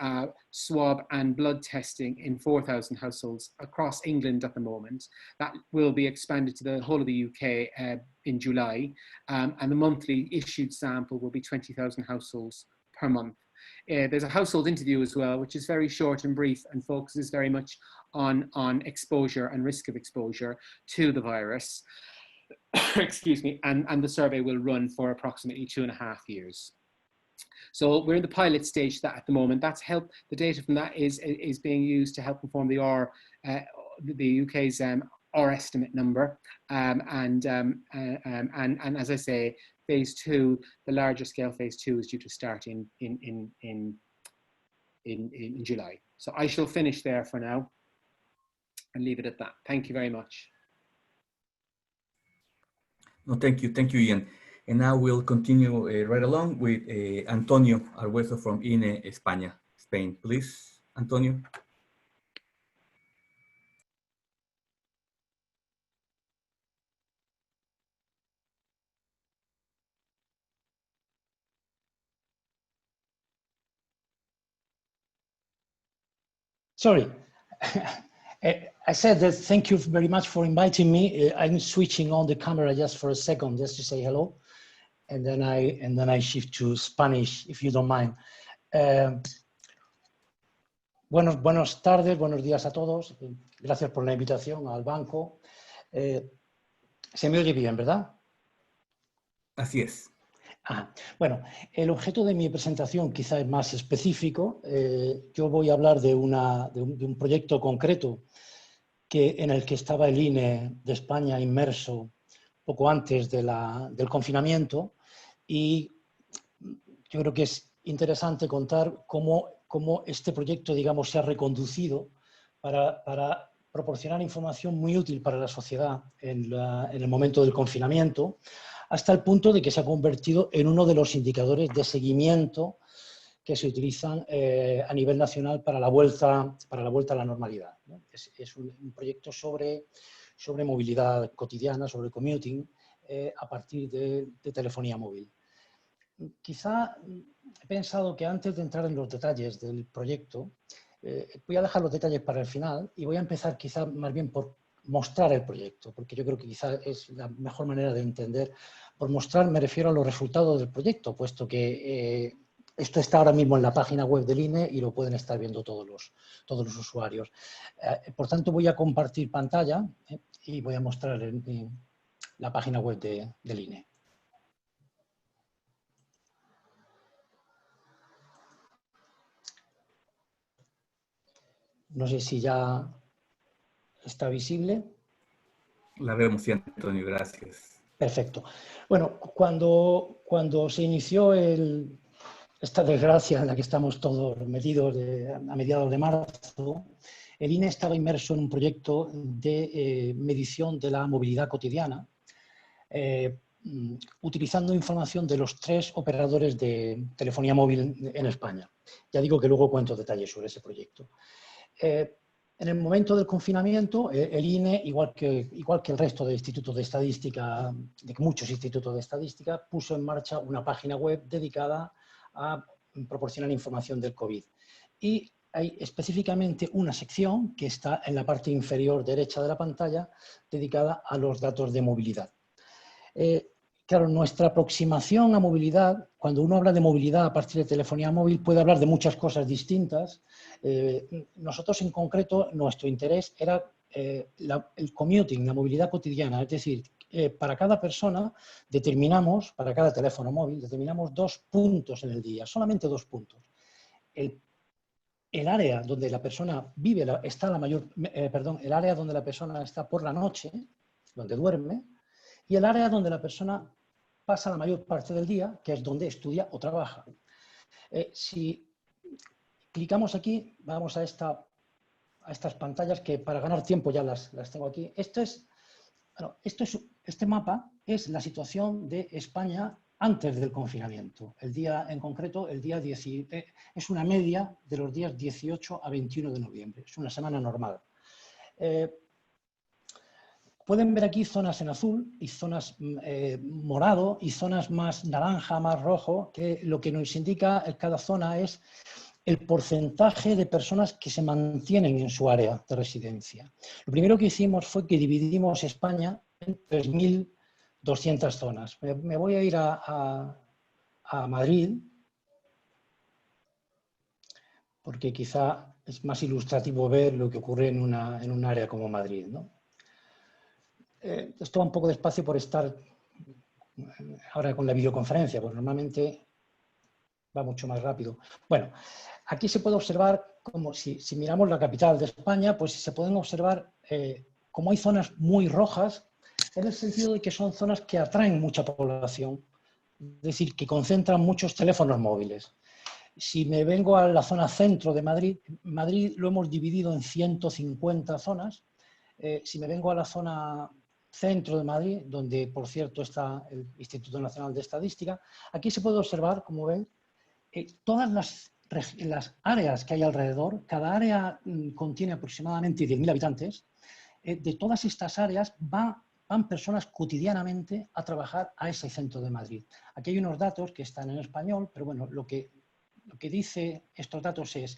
swab and blood testing in 4,000 households across England at the moment. That will be expanded to the whole of the UK in July, and the monthly issued sample will be 20,000 households per month. There's a household interview as well, which is very short and brief and focuses very much on exposure and risk of exposure to the virus. Excuse me, and the survey will run for approximately 2.5 years. So we're in the pilot stage at the moment. That's the data from that is being used to help inform the UK's our estimate number, and as I say, phase 2, the larger scale phase 2 is due to start in July. So I shall finish there for now and leave it at that. Thank you very much. No, thank you, Ian. And now we'll continue right along with Antonio Argueso from INE España, Spain. Please, Antonio. Sorry, I said that thank you very much for inviting me. I'm switching on the camera just for a second, just to say hello, and then I shift to Spanish, if you don't mind. Buenas tardes, buenos días a todos. Gracias por la invitación al banco. Se me oye bien, ¿verdad? Así es. Bueno, el objeto de mi presentación quizá es más específico. Yo voy a hablar de un proyecto concreto en el que estaba el INE de España inmerso poco antes del confinamiento, y yo creo que es interesante contar cómo este proyecto, digamos, se ha reconducido para proporcionar información muy útil para la sociedad en el momento del confinamiento, hasta el punto de que se ha convertido en uno de los indicadores de seguimiento que se utilizan a nivel nacional para la vuelta a la normalidad, ¿no? Es un proyecto sobre movilidad cotidiana, sobre commuting, a partir de telefonía móvil. Quizá he pensado que antes de entrar en los detalles del proyecto, voy a dejar los detalles para el final y voy a empezar quizá más bien por mostrar el proyecto, porque yo creo que quizá es la mejor manera de entender. Por mostrar me refiero a los resultados del proyecto, puesto que esto está ahora mismo en la página web del INE y lo pueden estar viendo todos los usuarios. Por tanto, voy a compartir pantalla y voy a mostrar la página web del INE. No sé si ya está visible. La vemos, sí, Antonio, gracias. Perfecto. Bueno, cuando se inició esta desgracia en la que estamos todos metidos a mediados de marzo, el INE estaba inmerso en un proyecto de medición de la movilidad cotidiana, utilizando información de los 3 operadores de telefonía móvil en España. Ya digo que luego cuento detalles sobre ese proyecto. En el momento del confinamiento, el INE, igual que el resto de institutos de estadística, de muchos institutos de estadística, puso en marcha una página web dedicada a proporcionar información del COVID. Y hay específicamente una sección que está en la parte inferior derecha de la pantalla dedicada a los datos de movilidad. Claro, nuestra aproximación a movilidad, cuando uno habla de movilidad a partir de telefonía móvil, puede hablar de muchas cosas distintas. Nosotros en concreto, nuestro interés era el commuting, la movilidad cotidiana, es decir, para cada persona determinamos, para cada teléfono móvil, determinamos 2 puntos en el día, solamente 2 puntos. El área donde la persona vive, el área donde la persona está por la noche, donde duerme, y el área donde la persona pasa la mayor parte del día, que es donde estudia o trabaja. Si clicamos aquí, vamos a estas pantallas que para ganar tiempo ya las tengo aquí. Este mapa es la situación de España antes del confinamiento. El día en concreto, es una media de los días 18 a 21 de noviembre. Es una semana normal. Pueden ver aquí zonas en azul y zonas morado y zonas más naranja, más rojo, que lo que nos indica en cada zona es el porcentaje de personas que se mantienen en su área de residencia. Lo primero que hicimos fue que dividimos España en 3.200 zonas. Me voy a ir a Madrid, porque quizá es más ilustrativo ver lo que ocurre en un área como Madrid, ¿no? Esto va un poco despacio por estar ahora con la videoconferencia, pues normalmente va mucho más rápido. Bueno, aquí se puede observar, como si miramos la capital de España, pues se pueden observar como hay zonas muy rojas, en el sentido de que son zonas que atraen mucha población, es decir, que concentran muchos teléfonos móviles. Si me vengo a la zona centro de Madrid, Madrid lo hemos dividido en 150 zonas. Si me vengo a la zona centro de Madrid, donde por cierto está el Instituto Nacional de Estadística, aquí se puede observar, como ven, todas las áreas que hay alrededor. Cada área contiene aproximadamente 10.000 habitantes. De todas estas áreas van personas cotidianamente a trabajar a ese centro de Madrid. Aquí hay unos datos que están en español, pero bueno, lo que dice estos datos es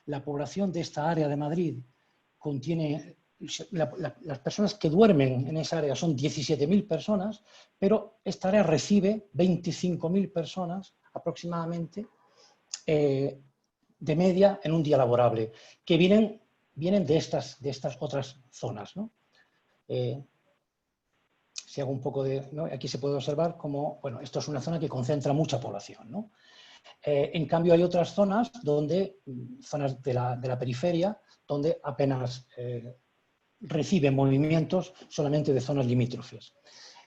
la población de esta área de Madrid contiene... las personas que duermen en esa área son 17.000 personas, pero esta área recibe 25.000 personas aproximadamente de media en un día laborable, que vienen de estas otras zonas, ¿no? Si hago un poco de... ¿no? Aquí se puede observar como, bueno, esto es una zona que concentra mucha población, ¿no? En cambio hay otras zonas, zonas de la periferia, donde apenas reciben movimientos solamente de zonas limítrofes.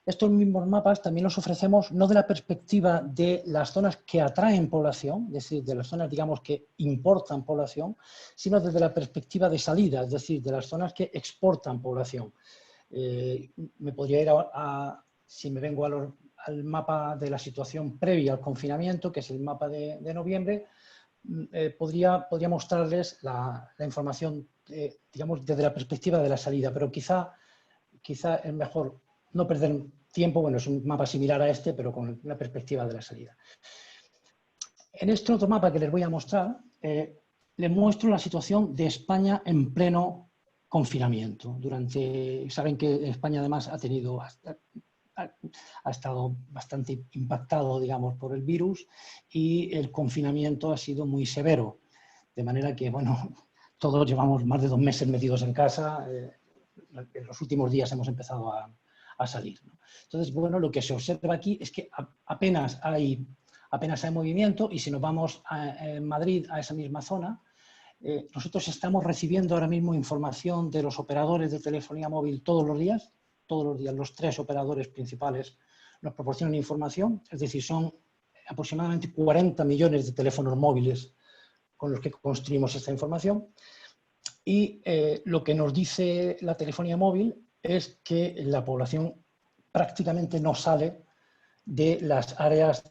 Estos mismos mapas también los ofrecemos no de la perspectiva de las zonas que atraen población, es decir, de las zonas, digamos, que importan población, sino desde la perspectiva de salida, es decir, de las zonas que exportan población. Me podría ir si me vengo al mapa de la situación previa al confinamiento, que es el mapa de noviembre, podría mostrarles la información, digamos, desde la perspectiva de la salida, pero quizá es mejor no perder tiempo. Bueno, es un mapa similar a este, pero con la perspectiva de la salida. En este otro mapa que les voy a mostrar, les muestro la situación de España en pleno confinamiento. Saben que España además ha estado bastante impactado, digamos, por el virus, y el confinamiento ha sido muy severo. De manera que, bueno, todos llevamos más de 2 meses metidos en casa. En los últimos días hemos empezado a salir, ¿no? Entonces, bueno, lo que se observa aquí es que apenas hay movimiento, y si nos vamos en Madrid, a esa misma zona, nosotros estamos recibiendo ahora mismo información de los operadores de telefonía móvil todos los días, los 3 operadores principales nos proporcionan información, es decir, son aproximadamente 40 millones de teléfonos móviles con los que construimos esta información, y lo que nos dice la telefonía móvil es que la población prácticamente no sale de las áreas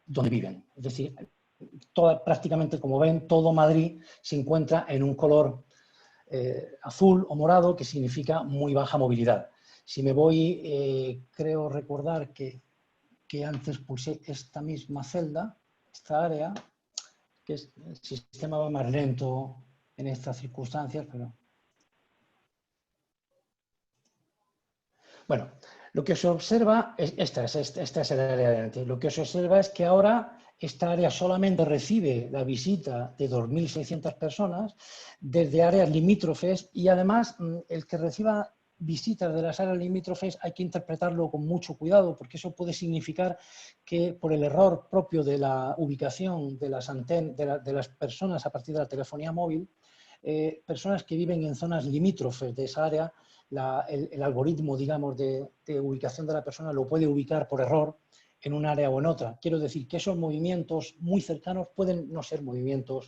donde viven. Es decir, prácticamente, como ven, todo Madrid se encuentra en un color azul o morado, que significa muy baja movilidad. Si me voy, creo recordar que antes pulsé esta misma celda, esta área, que el sistema va más lento en estas circunstancias, pero... Bueno, lo que se observa, esta es el área de antes. Lo que se observa es que ahora esta área solamente recibe la visita de 2.600 personas desde áreas limítrofes, y además el que reciba visitas de las áreas limítrofes hay que interpretarlo con mucho cuidado, porque eso puede significar que por el error propio de la ubicación de las antenas, de las personas a partir de la telefonía móvil, personas que viven en zonas limítrofes de esa área, el algoritmo, digamos, de ubicación de la persona lo puede ubicar por error en un área o en otra. Quiero decir que esos movimientos muy cercanos pueden no ser movimientos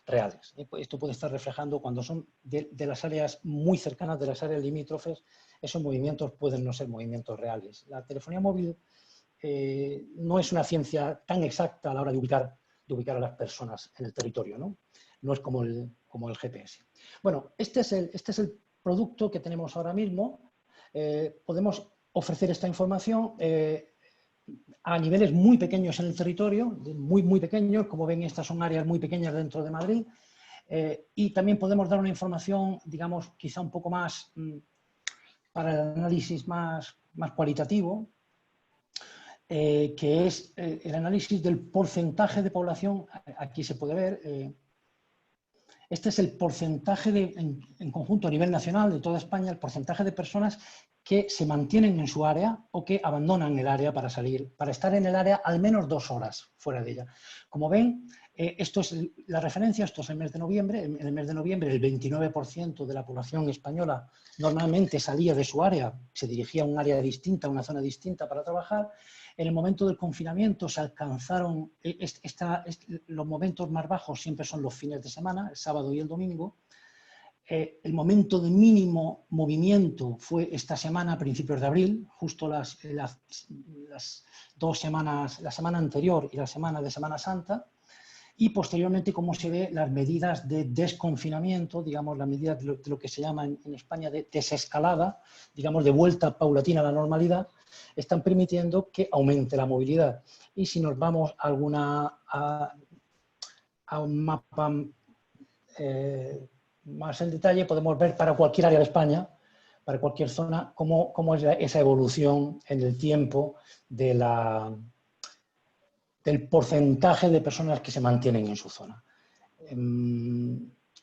reales. Esto puede estar reflejando cuando son de las áreas muy cercanas, de las áreas limítrofes, esos movimientos pueden no ser movimientos reales. La telefonía móvil no es una ciencia tan exacta a la hora de ubicar a las personas en el territorio, ¿no? No es como el GPS. Bueno, este es el producto que tenemos ahora mismo. Podemos ofrecer esta información a niveles muy pequeños en el territorio, muy pequeños. Como ven, estas son áreas muy pequeñas dentro de Madrid. Y también podemos dar una información, digamos, quizá un poco más para el análisis más cualitativo, que es el análisis del porcentaje de población. Aquí se puede ver, este es el porcentaje en conjunto a nivel nacional de toda España, el porcentaje de personas que se mantienen en su área o que abandonan el área para estar en el área al menos 2 horas fuera de ella. Como ven, esto es la referencia, esto es el mes de noviembre. En el mes de noviembre el 29% de la población española normalmente salía de su área, se dirigía a un área distinta, a una zona distinta para trabajar. En el momento del confinamiento se alcanzaron, los momentos más bajos siempre son los fines de semana, el sábado y el domingo. El momento de mínimo movimiento fue esta semana, a principios de abril, justo las 2 semanas, la semana anterior y la semana de Semana Santa. Y posteriormente, como se ve, las medidas de desconfinamiento, digamos, las medidas de lo que se llama en España de desescalada, digamos, de vuelta paulatina a la normalidad, están permitiendo que aumente la movilidad. Y si nos vamos a un mapa más en detalle, podemos ver para cualquier área de España, para cualquier zona, cómo es esa evolución en el tiempo del porcentaje de personas que se mantienen en su zona.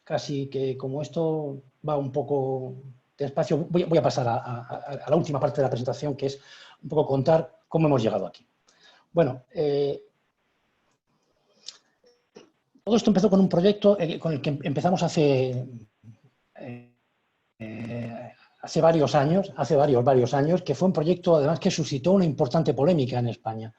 Casi que como esto va un poco despacio, voy a pasar a la última parte de la presentación, que es un poco contar cómo hemos llegado aquí. Bueno, todo esto empezó con un proyecto con el que empezamos hace varios años, que fue un proyecto además que suscitó una importante polémica en España.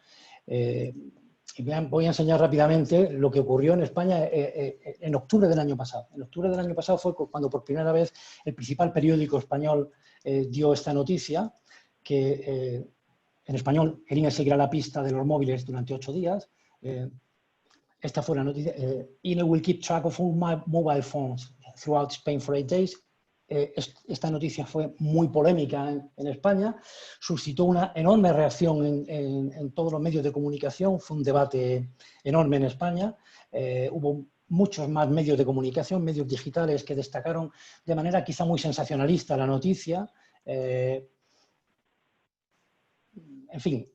Y voy a enseñar rápidamente lo que ocurrió en España en octubre del año pasado. En octubre del año pasado fue cuando por primera vez el principal periódico español dio esta noticia, que en español el INE seguirá la pista de los móviles durante 8 días. Esta fue la noticia. INE will keep track of all mobile phones throughout Spain for 8 days. Esta noticia fue muy polémica en España, suscitó una enorme reacción en todos los medios de comunicación, fue un debate enorme en España. Hubo muchos más medios de comunicación, medios digitales, que destacaron de manera quizá muy sensacionalista la noticia. En fin,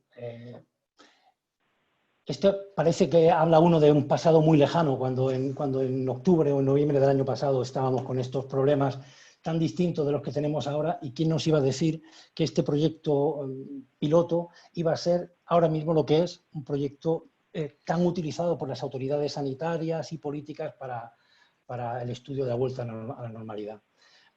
esto parece que habla uno de un pasado muy lejano, cuando en octubre o en noviembre del año pasado estábamos con estos problemas tan distintos de los que tenemos ahora, y quién nos iba a decir que este proyecto piloto iba a ser ahora mismo lo que es un proyecto tan utilizado por las autoridades sanitarias y políticas para el estudio de la vuelta a la normalidad.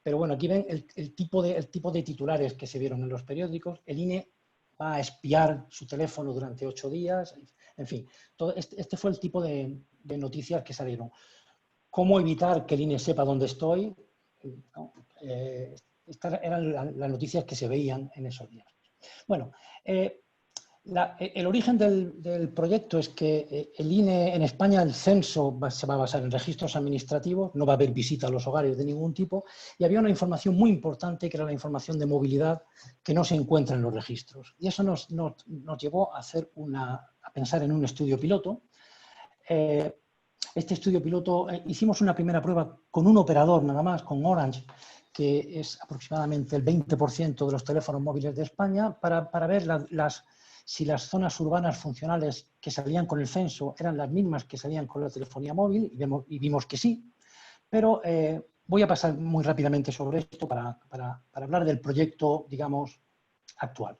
Pero bueno, aquí ven el tipo de titulares que se vieron en los periódicos. El INE va a espiar su teléfono durante 8 días, en fin, este fue el tipo de noticias que salieron. ¿Cómo evitar que el INE sepa dónde estoy? ¿No? Estas eran las noticias que se veían en esos días. Bueno, el origen del proyecto es que el INE en España, el censo se va a basar en registros administrativos, no va a haber visita a los hogares de ningún tipo, y había una información muy importante que era la información de movilidad que no se encuentra en los registros. Y eso nos llevó a pensar en un estudio piloto. Este estudio piloto, hicimos una primera prueba con un operador nada más, con Orange, que es aproximadamente el 20% de los teléfonos móviles de España, para ver si las zonas urbanas funcionales que salían con el censo eran las mismas que salían con la telefonía móvil, y vimos que sí. Pero voy a pasar muy rápidamente sobre esto para hablar del proyecto, digamos, actual.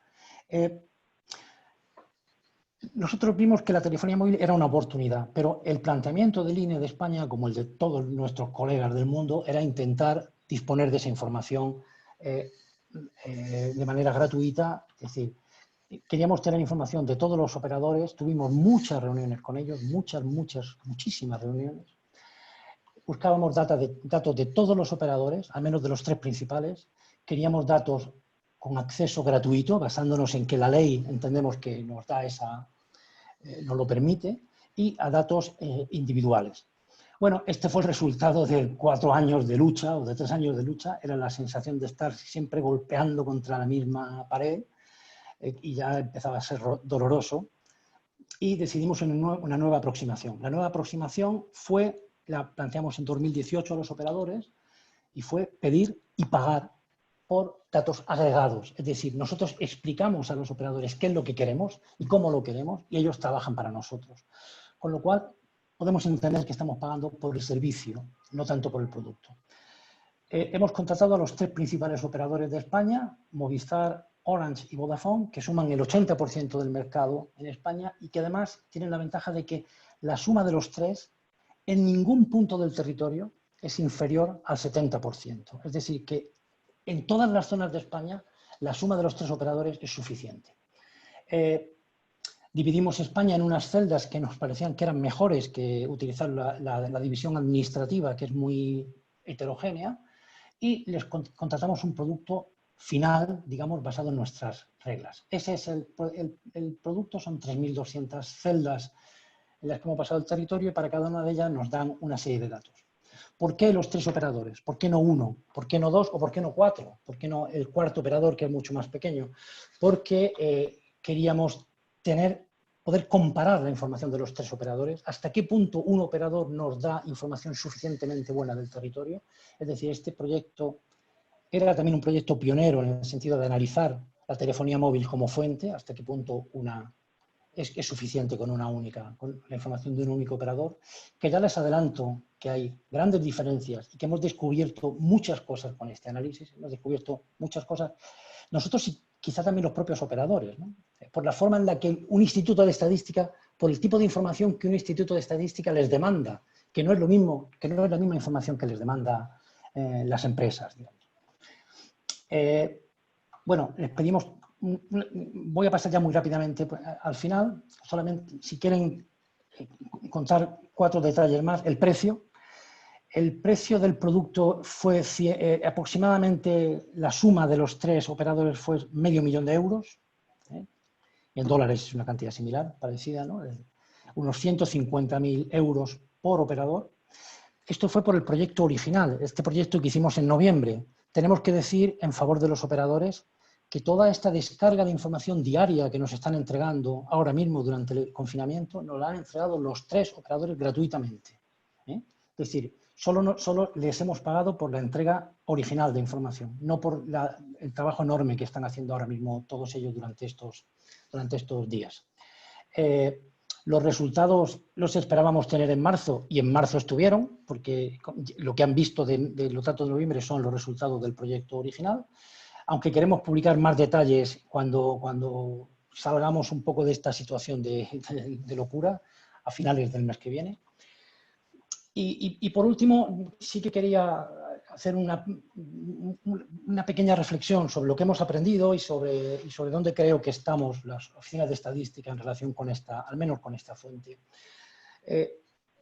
Nosotros vimos que la telefonía móvil era una oportunidad, pero el planteamiento del INE de España, como el de todos nuestros colegas del mundo, era intentar disponer de esa información de manera gratuita. Es decir, queríamos tener información de todos los operadores, tuvimos muchas reuniones con ellos, muchísimas reuniones. buscábamos datos de todos los operadores, al menos de los 3 principales. Queríamos datos con acceso gratuito, basándonos en que la ley entendemos que nos da nos lo permite, y a datos individuales. Bueno, este fue el resultado de 4 años de lucha o de 3 años de lucha. Era la sensación de estar siempre golpeando contra la misma pared y ya empezaba a ser doloroso. Y decidimos una nueva aproximación. La nueva aproximación la planteamos en 2018 a los operadores y fue pedir y pagar por datos agregados. Es decir, nosotros explicamos a los operadores qué es lo que queremos y cómo lo queremos y ellos trabajan para nosotros. Con lo cual, podemos entender que estamos pagando por el servicio, no tanto por el producto. Hemos contratado a los 3 principales operadores de España, Movistar, Orange y Vodafone, que suman el 80% del mercado en España y que además tienen la ventaja de que la suma de los 3 en ningún punto del territorio es inferior al 70%. Es decir, que en todas las zonas de España la suma de los 3 operadores es suficiente. Dividimos España en unas celdas que nos parecían que eran mejores que utilizar la división administrativa, que es muy heterogénea, y les contratamos un producto final, digamos, basado en nuestras reglas. Ese es el producto, son 3.200 celdas en las que hemos pasado el territorio y para cada una de ellas nos dan una serie de datos. ¿Por qué los 3 operadores? ¿Por qué no 1? ¿Por qué no 2? ¿O por qué no 4? ¿Por qué no el 4.º operador, que es mucho más pequeño? Porque queríamos poder comparar la información de los 3 operadores, hasta qué punto un operador nos da información suficientemente buena del territorio. Es decir, este proyecto era también un proyecto pionero en el sentido de analizar la telefonía móvil como fuente, hasta qué punto es suficiente con la información de un único operador, que ya les adelanto que hay grandes diferencias y que hemos descubierto muchas cosas con este análisis, hemos descubierto muchas cosas, nosotros y quizá también los propios operadores, ¿no? Por la forma en la que un instituto de estadística, por el tipo de información que un instituto de estadística les demanda, que no es lo mismo, que no es la misma información que les demanda las empresas, digamos. Bueno, les pedimos, voy a pasar ya muy rápidamente al final, solamente si quieren contar 4 detalles más. El precio del producto fue aproximadamente, la suma de los 3 operadores fue $500.000 euros. En dólares es una cantidad similar, parecida, ¿no? Unos 150.000 euros por operador. Esto fue por el proyecto original, este proyecto que hicimos en noviembre. Tenemos que decir en favor de los operadores que toda esta descarga de información diaria que nos están entregando ahora mismo durante el confinamiento nos la han entregado los 3 operadores gratuitamente. Es decir, solo les hemos pagado por la entrega original de información, no por el trabajo enorme que están haciendo ahora mismo todos ellos durante estos días. Los resultados los esperábamos tener en marzo y en marzo estuvieron, porque lo que han visto de los datos de noviembre son los resultados del proyecto original, aunque queremos publicar más detalles cuando salgamos un poco de esta situación de locura a finales del mes que viene. Y por último, sí que quería hacer una pequeña reflexión sobre lo que hemos aprendido y sobre dónde creo que estamos las oficinas de estadística en relación con al menos con esta fuente.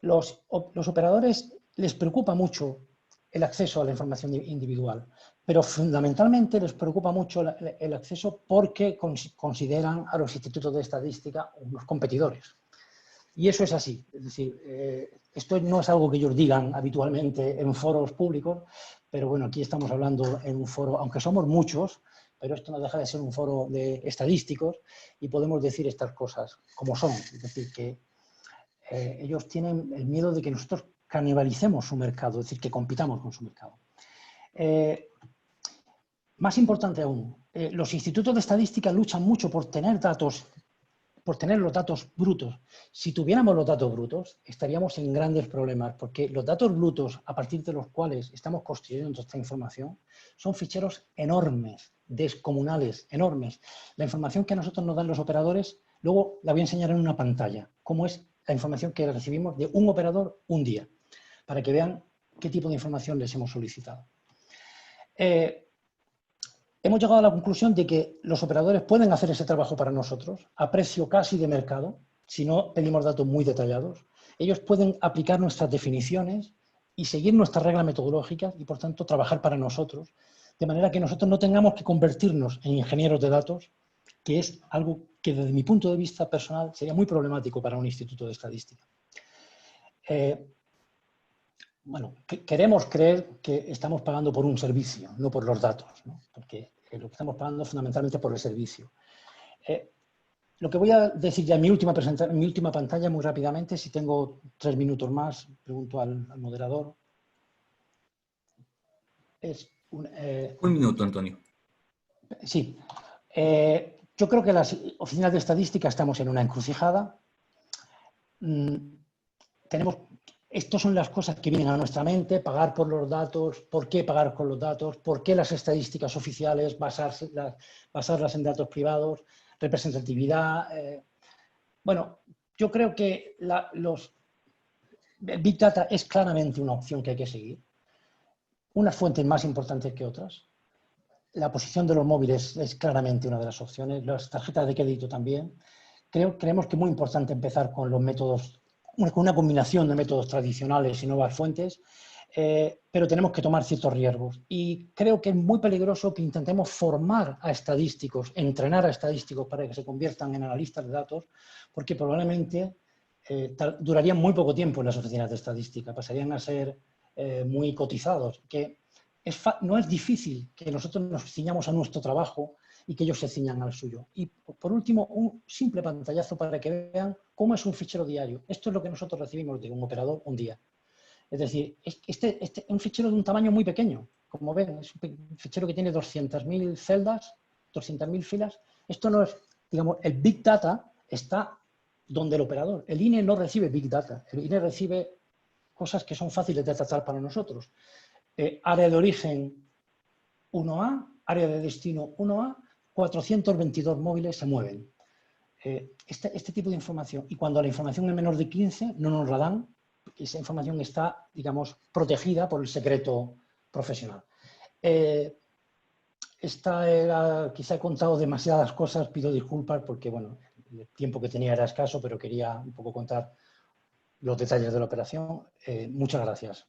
Los operadores les preocupa mucho el acceso a la información individual, pero fundamentalmente les preocupa mucho el acceso porque consideran a los institutos de estadística unos competidores. Y eso es así, es decir, esto no es algo que ellos digan habitualmente en foros públicos, pero bueno, aquí estamos hablando en un foro, aunque somos muchos, pero esto no deja de ser un foro de estadísticos y podemos decir estas cosas como son, es decir, que ellos tienen el miedo de que nosotros canibalicemos su mercado, es decir, que compitamos con su mercado. Más importante aún, los institutos de estadística luchan mucho por tener los datos brutos. Si tuviéramos los datos brutos, estaríamos en grandes problemas, porque los datos brutos a partir de los cuales estamos construyendo esta información son ficheros enormes, descomunales, enormes. La información que a nosotros nos dan los operadores, luego la voy a enseñar en una pantalla, cómo es la información que recibimos de un operador un día, para que vean qué tipo de información les hemos solicitado. Hemos llegado a la conclusión de que los operadores pueden hacer ese trabajo para nosotros a precio casi de mercado, si no pedimos datos muy detallados. Ellos pueden aplicar nuestras definiciones y seguir nuestras reglas metodológicas y, por tanto, trabajar para nosotros, de manera que nosotros no tengamos que convertirnos en ingenieros de datos, que es algo que desde mi punto de vista personal sería muy problemático para un instituto de estadística. Bueno, queremos creer que estamos pagando por un servicio, no por los datos, ¿no? Porque lo que estamos pagando es fundamentalmente por el servicio. Lo que voy a decir ya en mi última pantalla, muy rápidamente, si tengo 3 minutos más, pregunto al moderador. Un minuto, Antonio. Sí. Yo creo que las oficinas de estadística estamos en una encrucijada. Estas son las cosas que vienen a nuestra mente: pagar por los datos, por qué pagar con los datos, por qué las estadísticas oficiales, basarlas en datos privados, representatividad. Bueno, yo creo que Big Data es claramente una opción que hay que seguir. Unas fuentes más importantes que otras. La posición de los móviles es claramente una de las opciones, las tarjetas de crédito también. Creemos que es muy importante empezar con los métodos, con una combinación de métodos tradicionales y nuevas fuentes, pero tenemos que tomar ciertos riesgos. Y creo que es muy peligroso que intentemos formar a estadísticos, entrenar a estadísticos para que se conviertan en analistas de datos, porque probablemente durarían muy poco tiempo en las oficinas de estadística, pasarían a ser muy cotizados, que no es difícil que nosotros nos ciñamos a nuestro trabajo y que ellos se ciñan al suyo. Y por último, un simple pantallazo para que vean cómo es un fichero diario. Esto es lo que nosotros recibimos de un operador un día. Es decir, un fichero de un tamaño muy pequeño. Como ven, es un fichero que tiene 200.000 celdas, 200.000 filas. Esto no es, digamos, el Big Data está donde el operador. El INE no recibe Big Data. El INE recibe cosas que son fáciles de tratar para nosotros. Área de origen 1A, área de destino 1A, 422 móviles se mueven. Este tipo de información, y cuando la información es menor de 15, no nos la dan, esa información está, digamos, protegida por el secreto profesional. Quizá he contado demasiadas cosas, pido disculpas porque, bueno, el tiempo que tenía era escaso, pero quería un poco contar los detalles de la operación. Muchas gracias.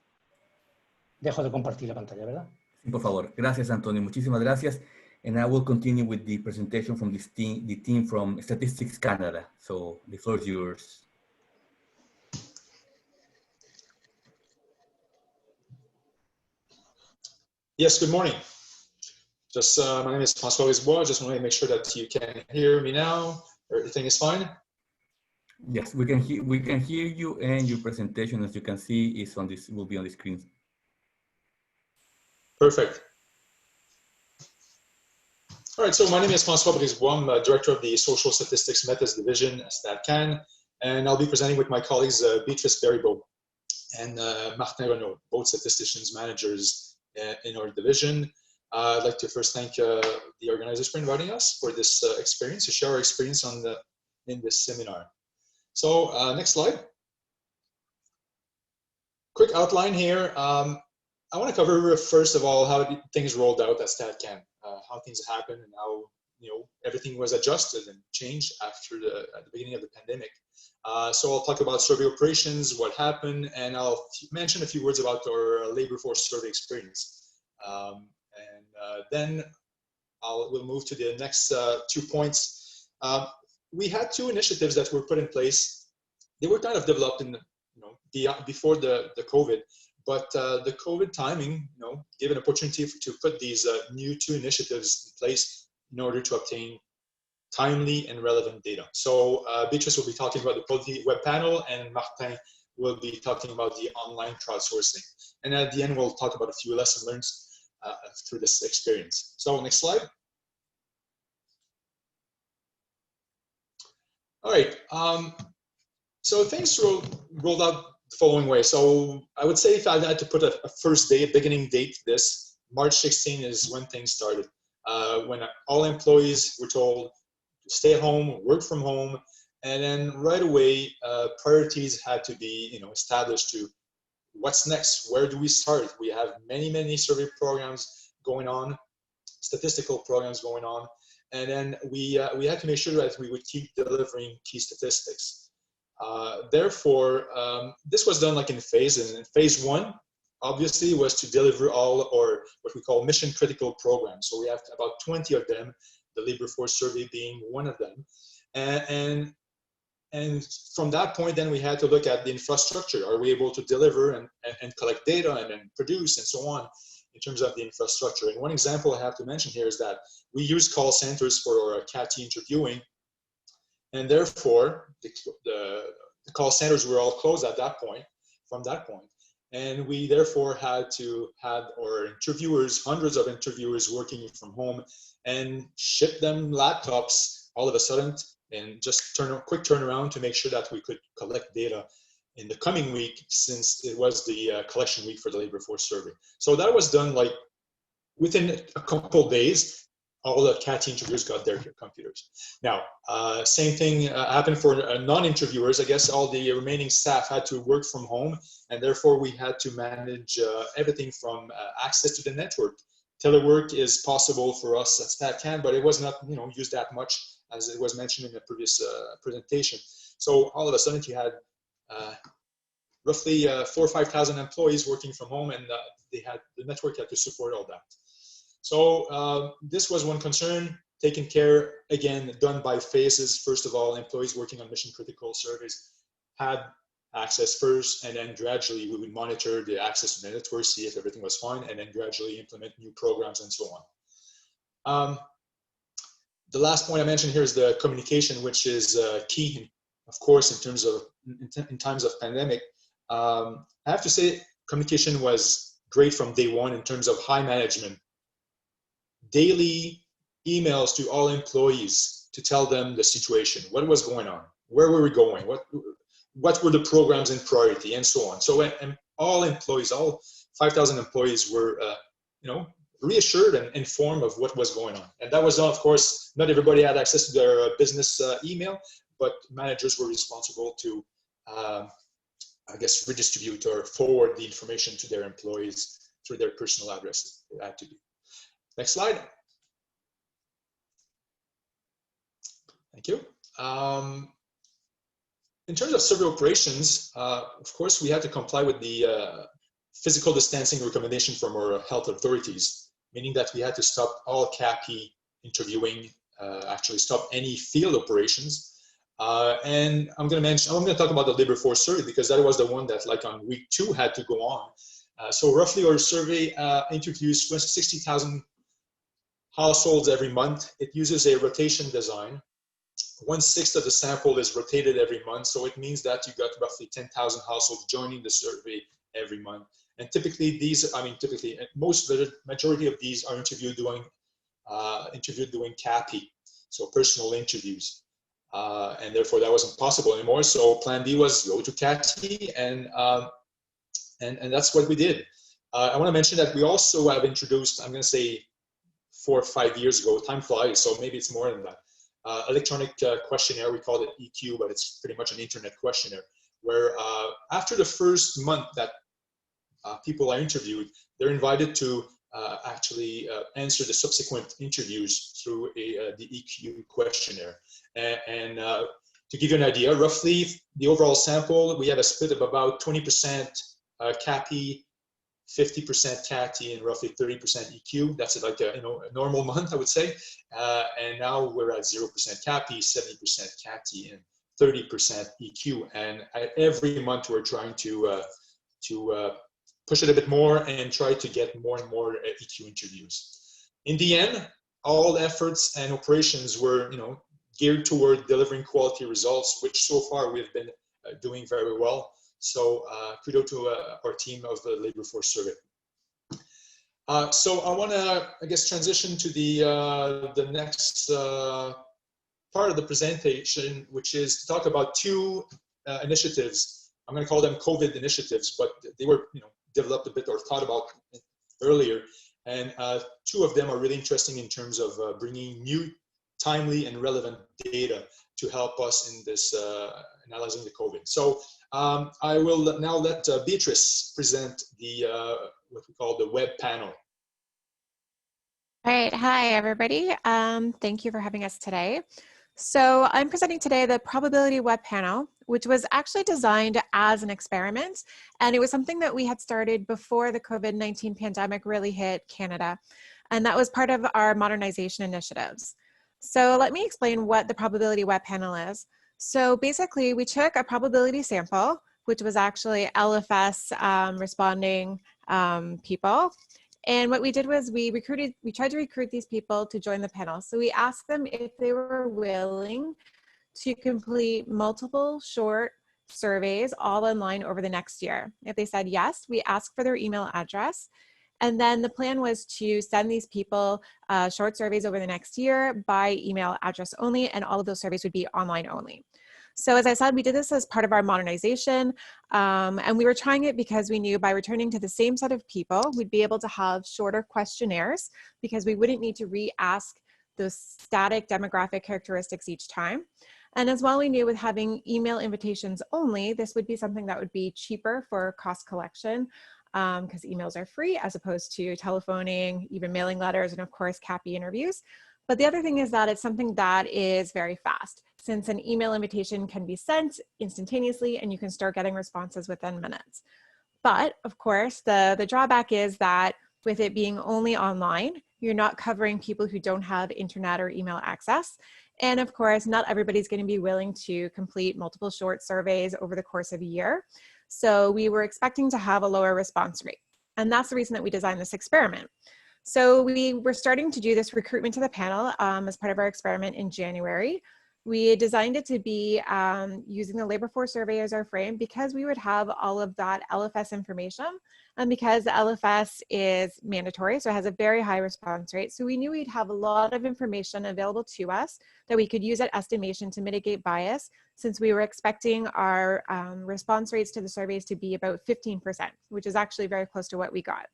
Dejo de compartir la pantalla, ¿verdad? Sí, por favor. Gracias, Antonio. Muchísimas gracias. And I will continue with the presentation from the team from Statistics Canada. So the floor is yours. Yes, good morning. Just my name is François Lisbois. Just want to make sure that you can hear me now. Everything is fine. Yes, we can hear you, and your presentation, as you can see, is on this, will be on the screen. Perfect. All right, so my name is François Brisbois. I'm Director of the Social Statistics Methods Division at StatCan, and I'll be presenting with my colleagues Beatrice Berrybo and Martin Renaud, both statisticians managers in our division. I'd like to first thank the organizers for inviting us for this experience, to share our experience in this seminar. So next slide. Quick outline here. I want to cover first of all how things rolled out at StatCan, how things happened, and how everything was adjusted and changed after at the beginning of the pandemic. So I'll talk about survey operations, what happened, and I'll mention a few words about our labor force survey experience. Then we'll move to the next 2 points. We had 2 initiatives that were put in place. They were kind of developed in before the COVID, but the COVID timing, gave an opportunity to put these new 2 initiatives in place in order to obtain timely and relevant data. So Beatrice will be talking about the Quality Web Panel, and Martin will be talking about the online crowdsourcing. And at the end, we'll talk about a few lessons learned through this experience. So next slide. All right, so things rolled out the following way. So I would say if I had to put a first date, beginning date, this March 16 is when things started. When all employees were told to stay at home, work from home, and then right away, priorities had to be established to what's next, where do we start? We have many survey programs going on, statistical programs going on, and then we had to make sure that we would keep delivering key statistics. Therefore, this was done like in phases. In phase 1, obviously was to deliver all, or what we call mission critical programs. So we have about 20 of them, the labor force survey being one of them. And from that point, then we had to look at the infrastructure. Are we able to deliver and collect data and then produce and so on in terms of the infrastructure? And one example I have to mention here is that we use call centers for CAT interviewing, and therefore the call centers were all closed at that point, from that point. And we therefore had to have our interviewers, hundreds of interviewers working from home, and ship them laptops all of a sudden, and just quick turnaround to make sure that we could collect data in the coming week, since it was the collection week for the labor force survey. So that was done like within a couple of days. All the CAT interviewers got their computers. Now, same thing happened for non-interviewers. I guess all the remaining staff had to work from home, and therefore we had to manage everything from access to the network. Telework is possible for us at StatCan, but it was not, used that much, as it was mentioned in the previous presentation. So all of a sudden you had roughly 4,000 or 5,000 employees working from home, and the network had to support all that. So this was one concern, taken care, again, done by phases. First of all, employees working on mission critical surveys had access first, and then gradually we would monitor the access to the network, see if everything was fine, and then gradually implement new programs and so on. The last point I mentioned here is the communication, which is key, of course, in terms of in times of pandemic. I have to say, communication was great from day one in terms of high management. Daily emails to all employees to tell them the situation, what was going on, where were we going, what were the programs in priority, and so on. So and all employees, all 5,000 employees were, reassured and informed of what was going on. And that was, of course, not everybody had access to their business email, but managers were responsible to, redistribute or forward the information to their employees through their personal addresses. It had to be. Next slide. Thank you. In terms of survey operations, of course, we had to comply with the physical distancing recommendation from our health authorities, meaning that we had to stop all CAPI interviewing, actually stop any field operations. And I'm going to talk about the labor force survey, because that was the one that, like, on week 2 had to go on. So roughly our survey interviews 60,000 households every month. It uses a rotation design. 1/6 of the sample is rotated every month, so it means that you got roughly 10,000 households joining the survey every month. And typically most of the majority of these are interviewed doing CAPI, so personal interviews, and therefore that wasn't possible anymore. So Plan B was go to CATI, and that's what we did. I want to mention that we also have introduced, I'm going to say 4 or 5 years ago, time flies, so maybe it's more than that, electronic questionnaire. We call it EQ, but it's pretty much an internet questionnaire, where after the first month that people are interviewed, they're invited to actually answer the subsequent interviews through the EQ questionnaire. And to give you an idea, roughly the overall sample, we have a split of about 20% CAPI, 50% CATI, and roughly 30% EQ. That's like a normal month, I would say. And now we're at 0% CAPI, 70% CATI, and 30% EQ. And every month we're trying to push it a bit more and try to get more and more EQ interviews. In the end, all efforts and operations were, geared toward delivering quality results, which so far we've been doing very well. So kudos to our team of the labor force survey. So I want to, transition to the next part of the presentation, which is to talk about 2 initiatives. I'm going to call them COVID initiatives, but they were, developed a bit or thought about earlier. And 2 of them are really interesting in terms of bringing new, timely, and relevant data to help us in this analyzing the COVID. So I will now let Beatrice present the what we call the web panel. All right, hi everybody. Thank you for having us today. So I'm presenting today the probability web panel, which was actually designed as an experiment. And it was something that we had started before the COVID-19 pandemic really hit Canada. And that was part of our modernization initiatives. So let me explain what the probability web panel is. So basically we took a probability sample, which was actually LFS responding people. And what we did was we tried to recruit these people to join the panel. So we asked them if they were willing to complete multiple short surveys all online over the next year. If they said yes, we asked for their email address. And then the plan was to send these people short surveys over the next year by email address only, and all of those surveys would be online only. So as I said, we did this as part of our modernization, and we were trying it because we knew by returning to the same set of people, we'd be able to have shorter questionnaires because we wouldn't need to re-ask those static demographic characteristics each time. And as well, we knew with having email invitations only, this would be something that would be cheaper for cost collection because emails are free as opposed to telephoning, even mailing letters, and of course, CAPI interviews. But the other thing is that it's something that is very fast, since an email invitation can be sent instantaneously and you can start getting responses within minutes. But of course, the drawback is that with it being only online, you're not covering people who don't have internet or email access. And of course, not everybody's going to be willing to complete multiple short surveys over the course of a year. So we were expecting to have a lower response rate. And that's the reason that we designed this experiment. So we were starting to do this recruitment to the panel as part of our experiment in January. We designed it to be using the labor force survey as our frame because we would have all of that LFS information, and because the LFS is mandatory, so it has a very high response rate. So we knew we'd have a lot of information available to us that we could use at estimation to mitigate bias, since we were expecting our response rates to the surveys to be about 15%, which is actually very close to what we got.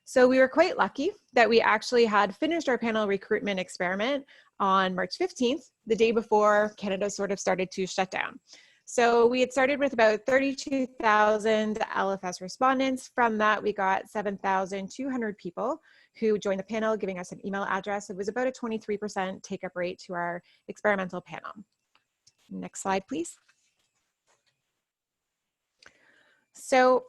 So we were quite lucky that we actually had finished our panel recruitment experiment on March 15th, the day before Canada sort of started to shut down. So we had started with about 32,000 LFS respondents. From that, we got 7,200 people who joined the panel, giving us an email address. It was about a 23% take-up rate to our experimental panel. Next slide, please. So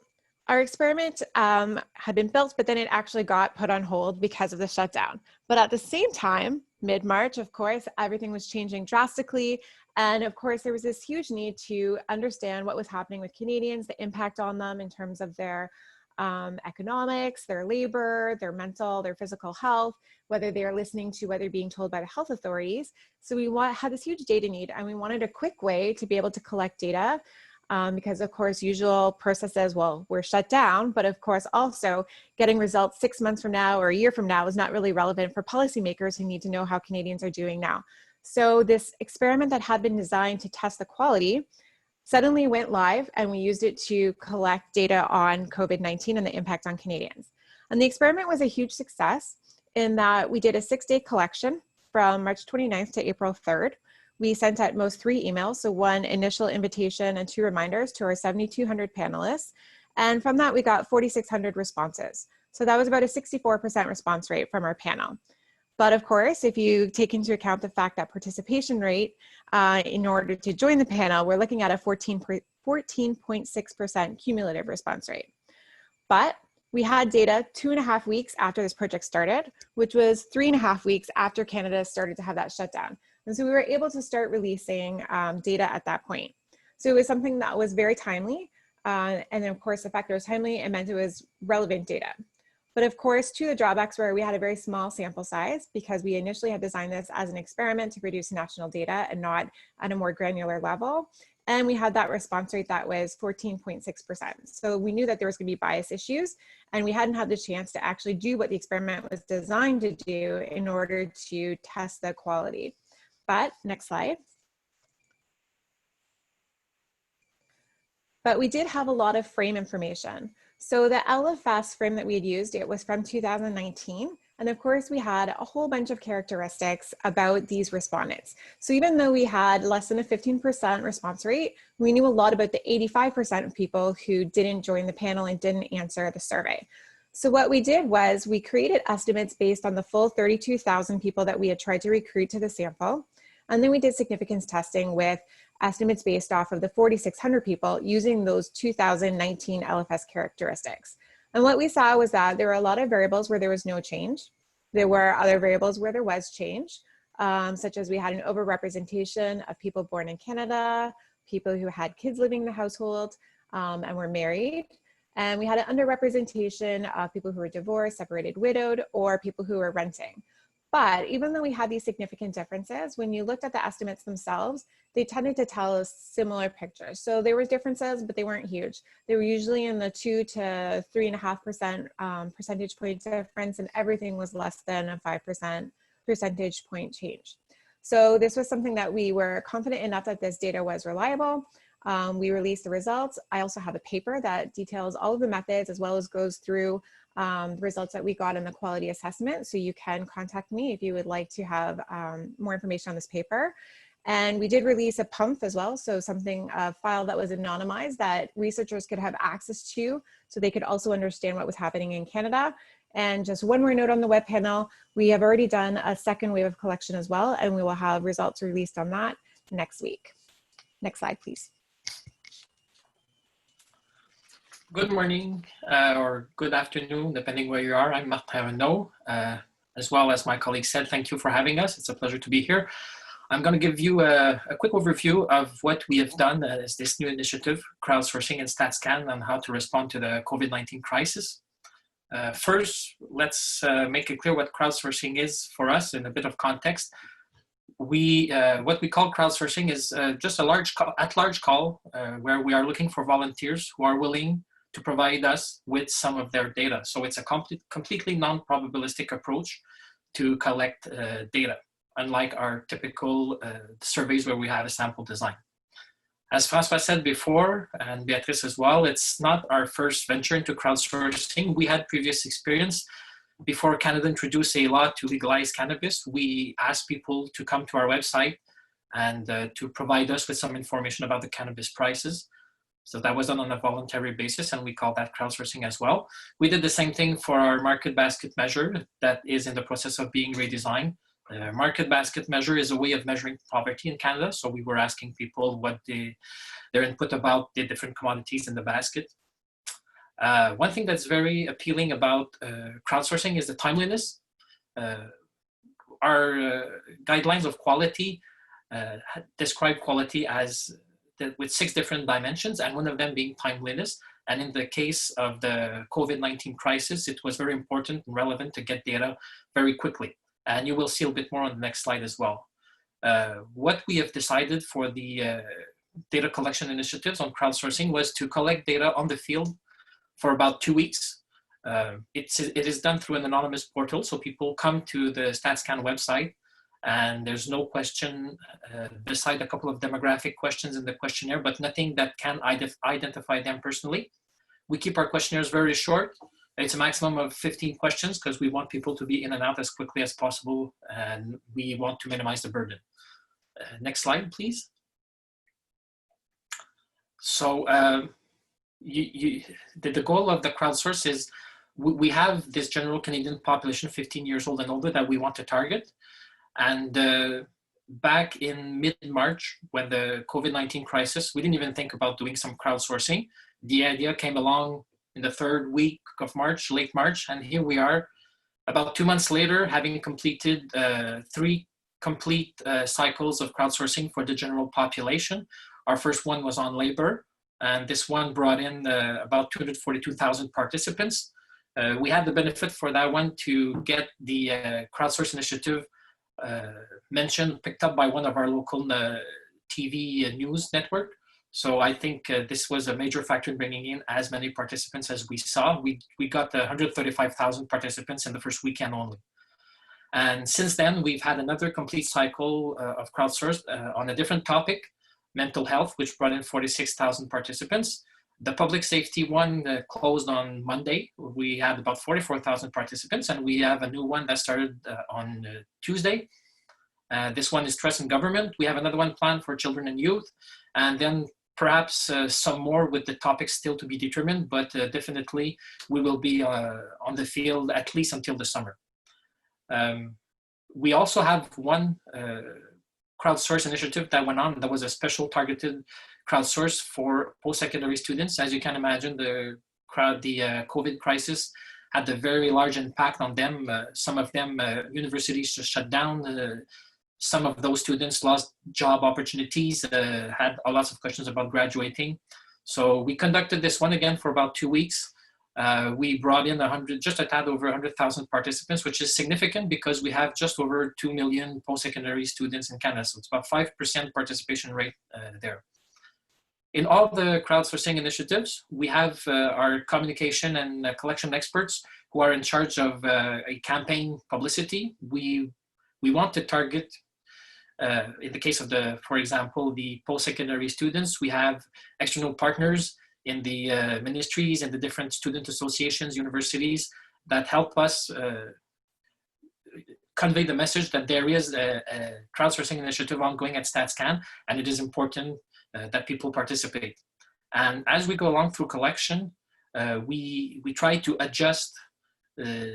our experiment had been built, but then it actually got put on hold because of the shutdown. But at the same time, mid-March, of course, everything was changing drastically. And of course, there was this huge need to understand what was happening with Canadians, the impact on them in terms of their economics, their labor, their mental, their physical health, whether they are listening to what they're being told by the health authorities. So we had this huge data need, and we wanted a quick way to be able to collect data. Because of course, usual processes, well, we're shut down, but of course also getting results 6 months from now or a year from now is not really relevant for policymakers who need to know how Canadians are doing now. So this experiment that had been designed to test the quality suddenly went live, and we used it to collect data on COVID-19 and the impact on Canadians. And the experiment was a huge success in that we did a 6-day collection from March 29th to April 3rd. We sent at most 3 emails, so 1 initial invitation and 2 reminders to our 7,200 panelists. And from that, we got 4,600 responses. So that was about a 64% response rate from our panel. But of course, if you take into account the fact that participation rate in order to join the panel, we're looking at a 14.6% cumulative response rate. But we had data 2.5 weeks after this project started, which was 3.5 weeks after Canada started to have that shutdown. And so we were able to start releasing data at that point. So it was something that was very timely. And then of course, the fact that it was timely, it meant it was relevant data. But of course, 2 of the drawbacks were we had a very small sample size because we initially had designed this as an experiment to produce national data and not at a more granular level. And we had that response rate that was 14.6%. So we knew that there was going to be bias issues, and we hadn't had the chance to actually do what the experiment was designed to do in order to test the quality. But next slide. But we did have a lot of frame information. So the LFS frame that we had used, it was from 2019. And of course, we had a whole bunch of characteristics about these respondents. So even though we had less than a 15% response rate, we knew a lot about the 85% of people who didn't join the panel and didn't answer the survey. So what we did was we created estimates based on the full 32,000 people that we had tried to recruit to the sample. And then we did significance testing with estimates based off of the 4,600 people using those 2019 LFS characteristics. And what we saw was that there were a lot of variables where there was no change. There were other variables where there was change, such as we had an overrepresentation of people born in Canada, people who had kids living in the household and were married. And we had an underrepresentation of people who were divorced, separated, widowed, or people who were renting. But even though we had these significant differences, when you looked at the estimates themselves, they tended to tell us similar pictures. So there were differences, but they weren't huge. They were usually in the 2 to 3.5% percentage point difference, and everything was less than a 5% percentage point change. So this was something that we were confident enough that this data was reliable. We released the results. I also have a paper that details all of the methods as well as goes through the results that we got in the quality assessment. So you can contact me if you would like to have more information on this paper. And we did release a PUMF as well. So a file that was anonymized that researchers could have access to so they could also understand what was happening in Canada. And just one more note on the web panel, we have already done a second wave of collection as well, and we will have results released on that next week. Next slide, please. Good morning or good afternoon, depending where you are. I'm Martin Renaud. As well as my colleague said, thank you for having us. It's a pleasure to be here. I'm going to give you a quick overview of what we have done as this new initiative, crowdsourcing and StatScan, on how to respond to the COVID-19 crisis. First, let's make it clear what crowdsourcing is for us in a bit of context. What we call crowdsourcing is just a at-large call where we are looking for volunteers who are willing to provide us with some of their data. So it's a completely non-probabilistic approach to collect data, unlike our typical surveys where we have a sample design. As François said before, and Beatrice as well, it's not our first venture into crowdsourcing. We had previous experience. Before Canada introduced a law to legalize cannabis, we asked people to come to our website and to provide us with some information about the cannabis prices. So that was done on a voluntary basis, and we call that crowdsourcing as well. We did the same thing for our market basket measure that is in the process of being redesigned. Market basket measure is a way of measuring poverty in Canada. So we were asking people what their input about the different commodities in the basket. One thing that's very appealing about crowdsourcing is the timeliness. Our guidelines of quality describe quality as with 6 different dimensions, and one of them being timeliness. And in the case of the COVID-19 crisis, it was very important and relevant to get data very quickly. And you will see a bit more on the next slide as well. What we have decided for the data collection initiatives on crowdsourcing was to collect data on the field for about 2 weeks. It is done through an anonymous portal, so people come to the StatScan website and there's no question beside a couple of demographic questions in the questionnaire, but nothing that can identify them personally. We keep our questionnaires very short. It's a maximum of 15 questions because we want people to be in and out as quickly as possible, and we want to minimize the burden. Next slide, please. So the goal of the crowdsource is we have this general Canadian population, 15 years old and older, that we want to target. And back in mid-March, when the COVID-19 crisis, we didn't even think about doing some crowdsourcing. The idea came along in the 3rd week of March, late March, and here we are about 2 months later, having completed 3 complete cycles of crowdsourcing for the general population. Our first one was on labor, and this one brought in about 242,000 participants. We had the benefit for that one to get the crowdsource initiative picked up by one of our local TV news network. So I think this was a major factor in bringing in as many participants as we saw. We got 135,000 participants in the first weekend only. And since then, we've had another complete cycle of crowdsourced on a different topic, mental health, which brought in 46,000 participants. The public safety one closed on Monday. We had about 44,000 participants, and we have a new one that started on Tuesday. This one is trust in government. We have another one planned for children and youth, and then perhaps some more with the topics still to be determined, but definitely we will be on the field at least until the summer. We also have one crowdsource initiative that went on. That was a special targeted crowdsource for post-secondary students. As you can imagine, the COVID crisis had a very large impact on them. Some of them, universities just shut down. Some of those students lost job opportunities, had lots of questions about graduating. So we conducted this one again for about 2 weeks. We brought in just a tad over 100,000 participants, which is significant because we have just over 2 million post-secondary students in Canada. So it's about 5% participation rate there. In all the crowdsourcing initiatives, we have our communication and collection experts who are in charge of a campaign publicity. We want to target, in the case of for example, the post-secondary students, we have external partners in the ministries and the different student associations, universities that help us convey the message that there is a crowdsourcing initiative ongoing at StatsCan, and it is important that people participate. And as we go along through collection, we try to adjust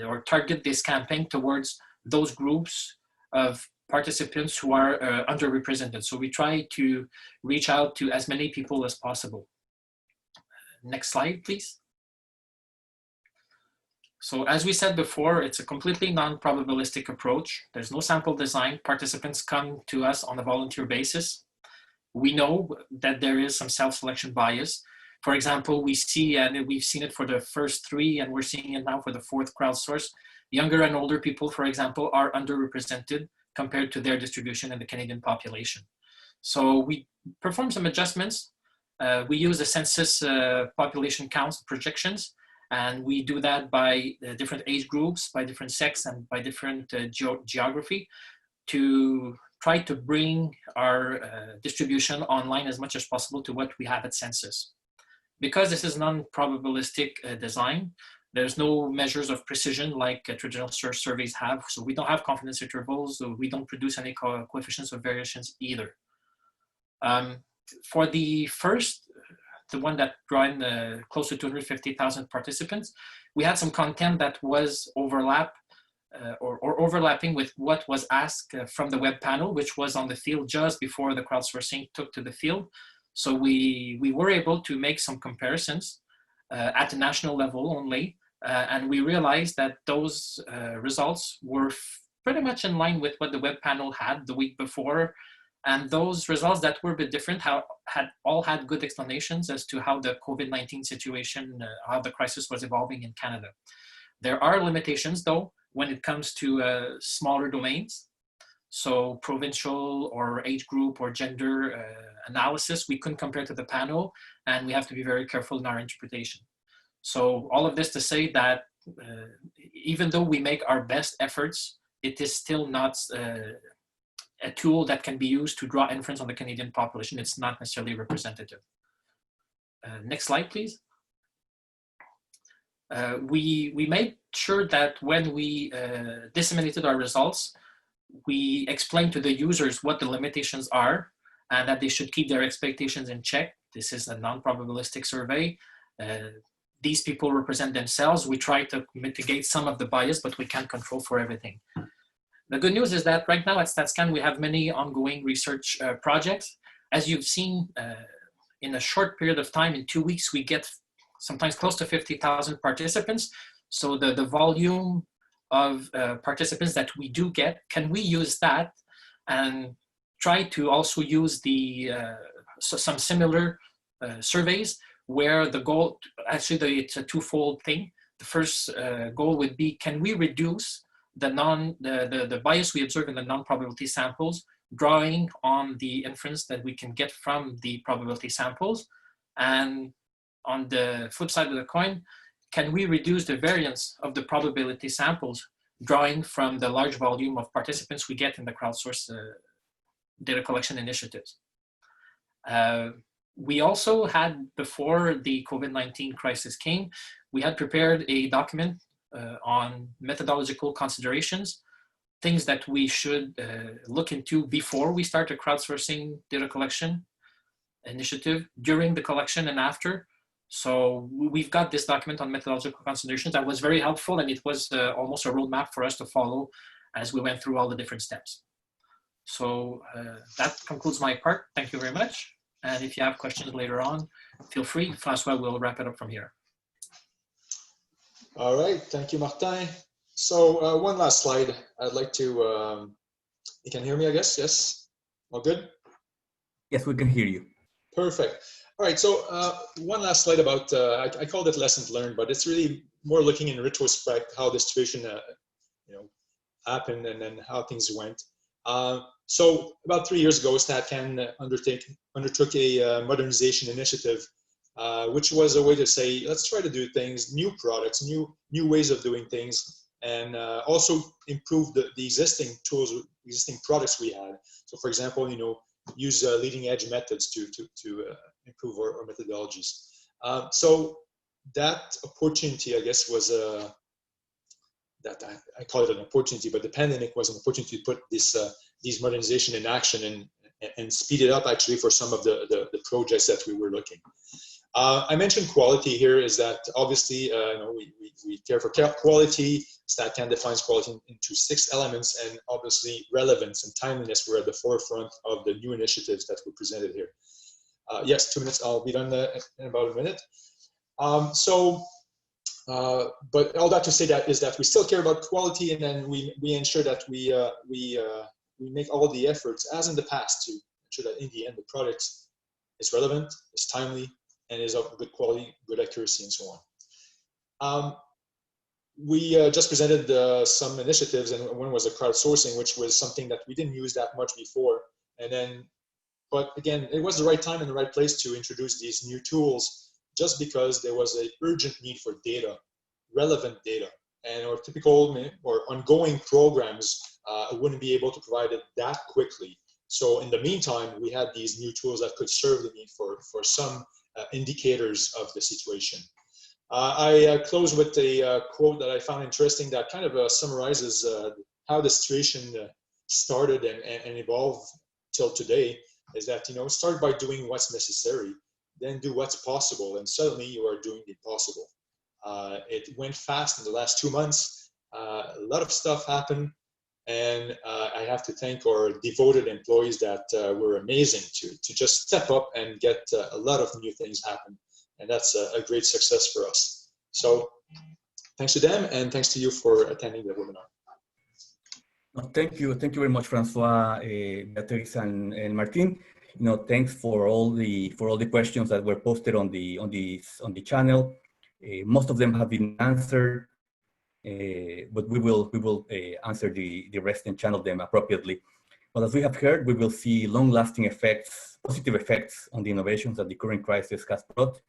or target this campaign towards those groups of participants who are underrepresented. So we try to reach out to as many people as possible. Next slide, please. So as we said before, it's a completely non-probabilistic approach. There's no sample design. Participants come to us on a volunteer basis. We know that there is some self-selection bias. For example, we see, and we've seen it for the first 3, and we're seeing it now for the 4th crowdsource. Younger and older people, for example, are underrepresented compared to their distribution in the Canadian population. So we perform some adjustments. We use the census population counts projections, and we do that by different age groups, by different sex, and by different geography to try to bring our distribution online as much as possible to what we have at census. Because this is non-probabilistic design, there's no measures of precision like traditional surveys have, so we don't have confidence intervals, so we don't produce any coefficients of variations either. For the first, the one that drew in close to 250,000 participants, we had some content that was overlapping with what was asked from the web panel, which was on the field just before the crowdsourcing took to the field. So we were able to make some comparisons at the national level only, and we realized that those results were pretty much in line with what the web panel had the week before. And those results that were a bit different all had good explanations as to how the COVID-19 situation, how the crisis was evolving in Canada. There are limitations though, when it comes to smaller domains. So provincial or age group or gender analysis, we couldn't compare to the panel, and we have to be very careful in our interpretation. So all of this to say that even though we make our best efforts, it is still not a tool that can be used to draw inference on the Canadian population. It's not necessarily representative. Next slide, please. We made sure that when we disseminated our results, we explained to the users what the limitations are and that they should keep their expectations in check. This is a non-probabilistic survey. These people represent themselves. We try to mitigate some of the bias, but we can't control for everything. The good news is that right now at StatsCan, we have many ongoing research projects. As you've seen, in a short period of time, in 2 weeks, we get sometimes close to 50,000 participants. So the volume of participants that we do get, can we use that and try to also use some similar surveys where the goal, actually it's a twofold thing. The first goal would be, can we reduce the bias we observe in the non-probability samples, drawing on the inference that we can get from the probability samples? And on the flip side of the coin, can we reduce the variance of the probability samples, drawing from the large volume of participants we get in the crowdsourced data collection initiatives? We also had, before the COVID-19 crisis came, we had prepared a document on methodological considerations, things that we should look into before we start a crowdsourcing data collection initiative, during the collection and after. So we've got this document on methodological considerations that was very helpful, and it was almost a roadmap for us to follow as we went through all the different steps. So that concludes my part. Thank you very much. And if you have questions later on, feel free. Francois will wrap it up from here. All right, thank you, Martin. So one last slide. I'd like to, you can hear me, I guess, yes? All good? Yes, we can hear you. Perfect. All right, so one last slide about, I called it lessons learned, but it's really more looking in retrospect how the situation happened and then how things went. So about 3 years ago, StatCan undertook a modernization initiative, which was a way to say, let's try to do things, new products, new ways of doing things, and also improve the existing tools, existing products we had. So for example, use leading edge methods to improve our methodologies. So that opportunity, I guess, was that I call it an opportunity, but the pandemic was an opportunity to put these modernization in action and speed it up actually for some of the projects that we were looking. I mentioned quality here is that obviously we care for quality. StatCan defines quality into 6 elements, and obviously relevance and timeliness were at the forefront of the new initiatives that were presented here. Yes, 2 minutes, I'll be done in about a minute. But all that to say that is that we still care about quality, and then we ensure that we make all the efforts as in the past to ensure that in the end the product is relevant, is timely, and is of good quality, good accuracy, and so on. We just presented some initiatives, and one was a crowdsourcing, which was something that we didn't use that much before. But again, it was the right time and the right place to introduce these new tools, just because there was an urgent need for data, relevant data, and our typical or ongoing programs wouldn't be able to provide it that quickly. So in the meantime, we had these new tools that could serve the need for some indicators of the situation. I close with a quote that I found interesting that kind of summarizes how the situation started and evolved till today, is that, start by doing what's necessary, then do what's possible, and suddenly you are doing the impossible. It went fast in the last 2 months. A lot of stuff happened, and I have to thank our devoted employees that were amazing to just step up and get a lot of new things happen. And that's a great success for us. So thanks to them, and thanks to you for attending the webinar. Thank you very much, Francois, Beatriz, and Martin. Thanks for all the questions that were posted on the channel. Most of them have been answered, but we will answer the rest and channel them appropriately. But as we have heard, we will see long-lasting effects, positive effects on the innovations that the current crisis has brought.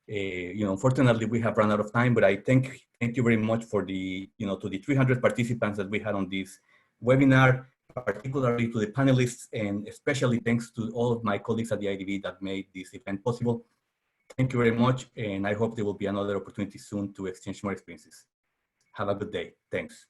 Unfortunately, we have run out of time, but I thank you very much for to the 300 participants that we had on this webinar, particularly to the panelists, and especially thanks to all of my colleagues at the IDB that made this event possible. Thank you very much, and I hope there will be another opportunity soon to exchange more experiences. Have a good day. Thanks.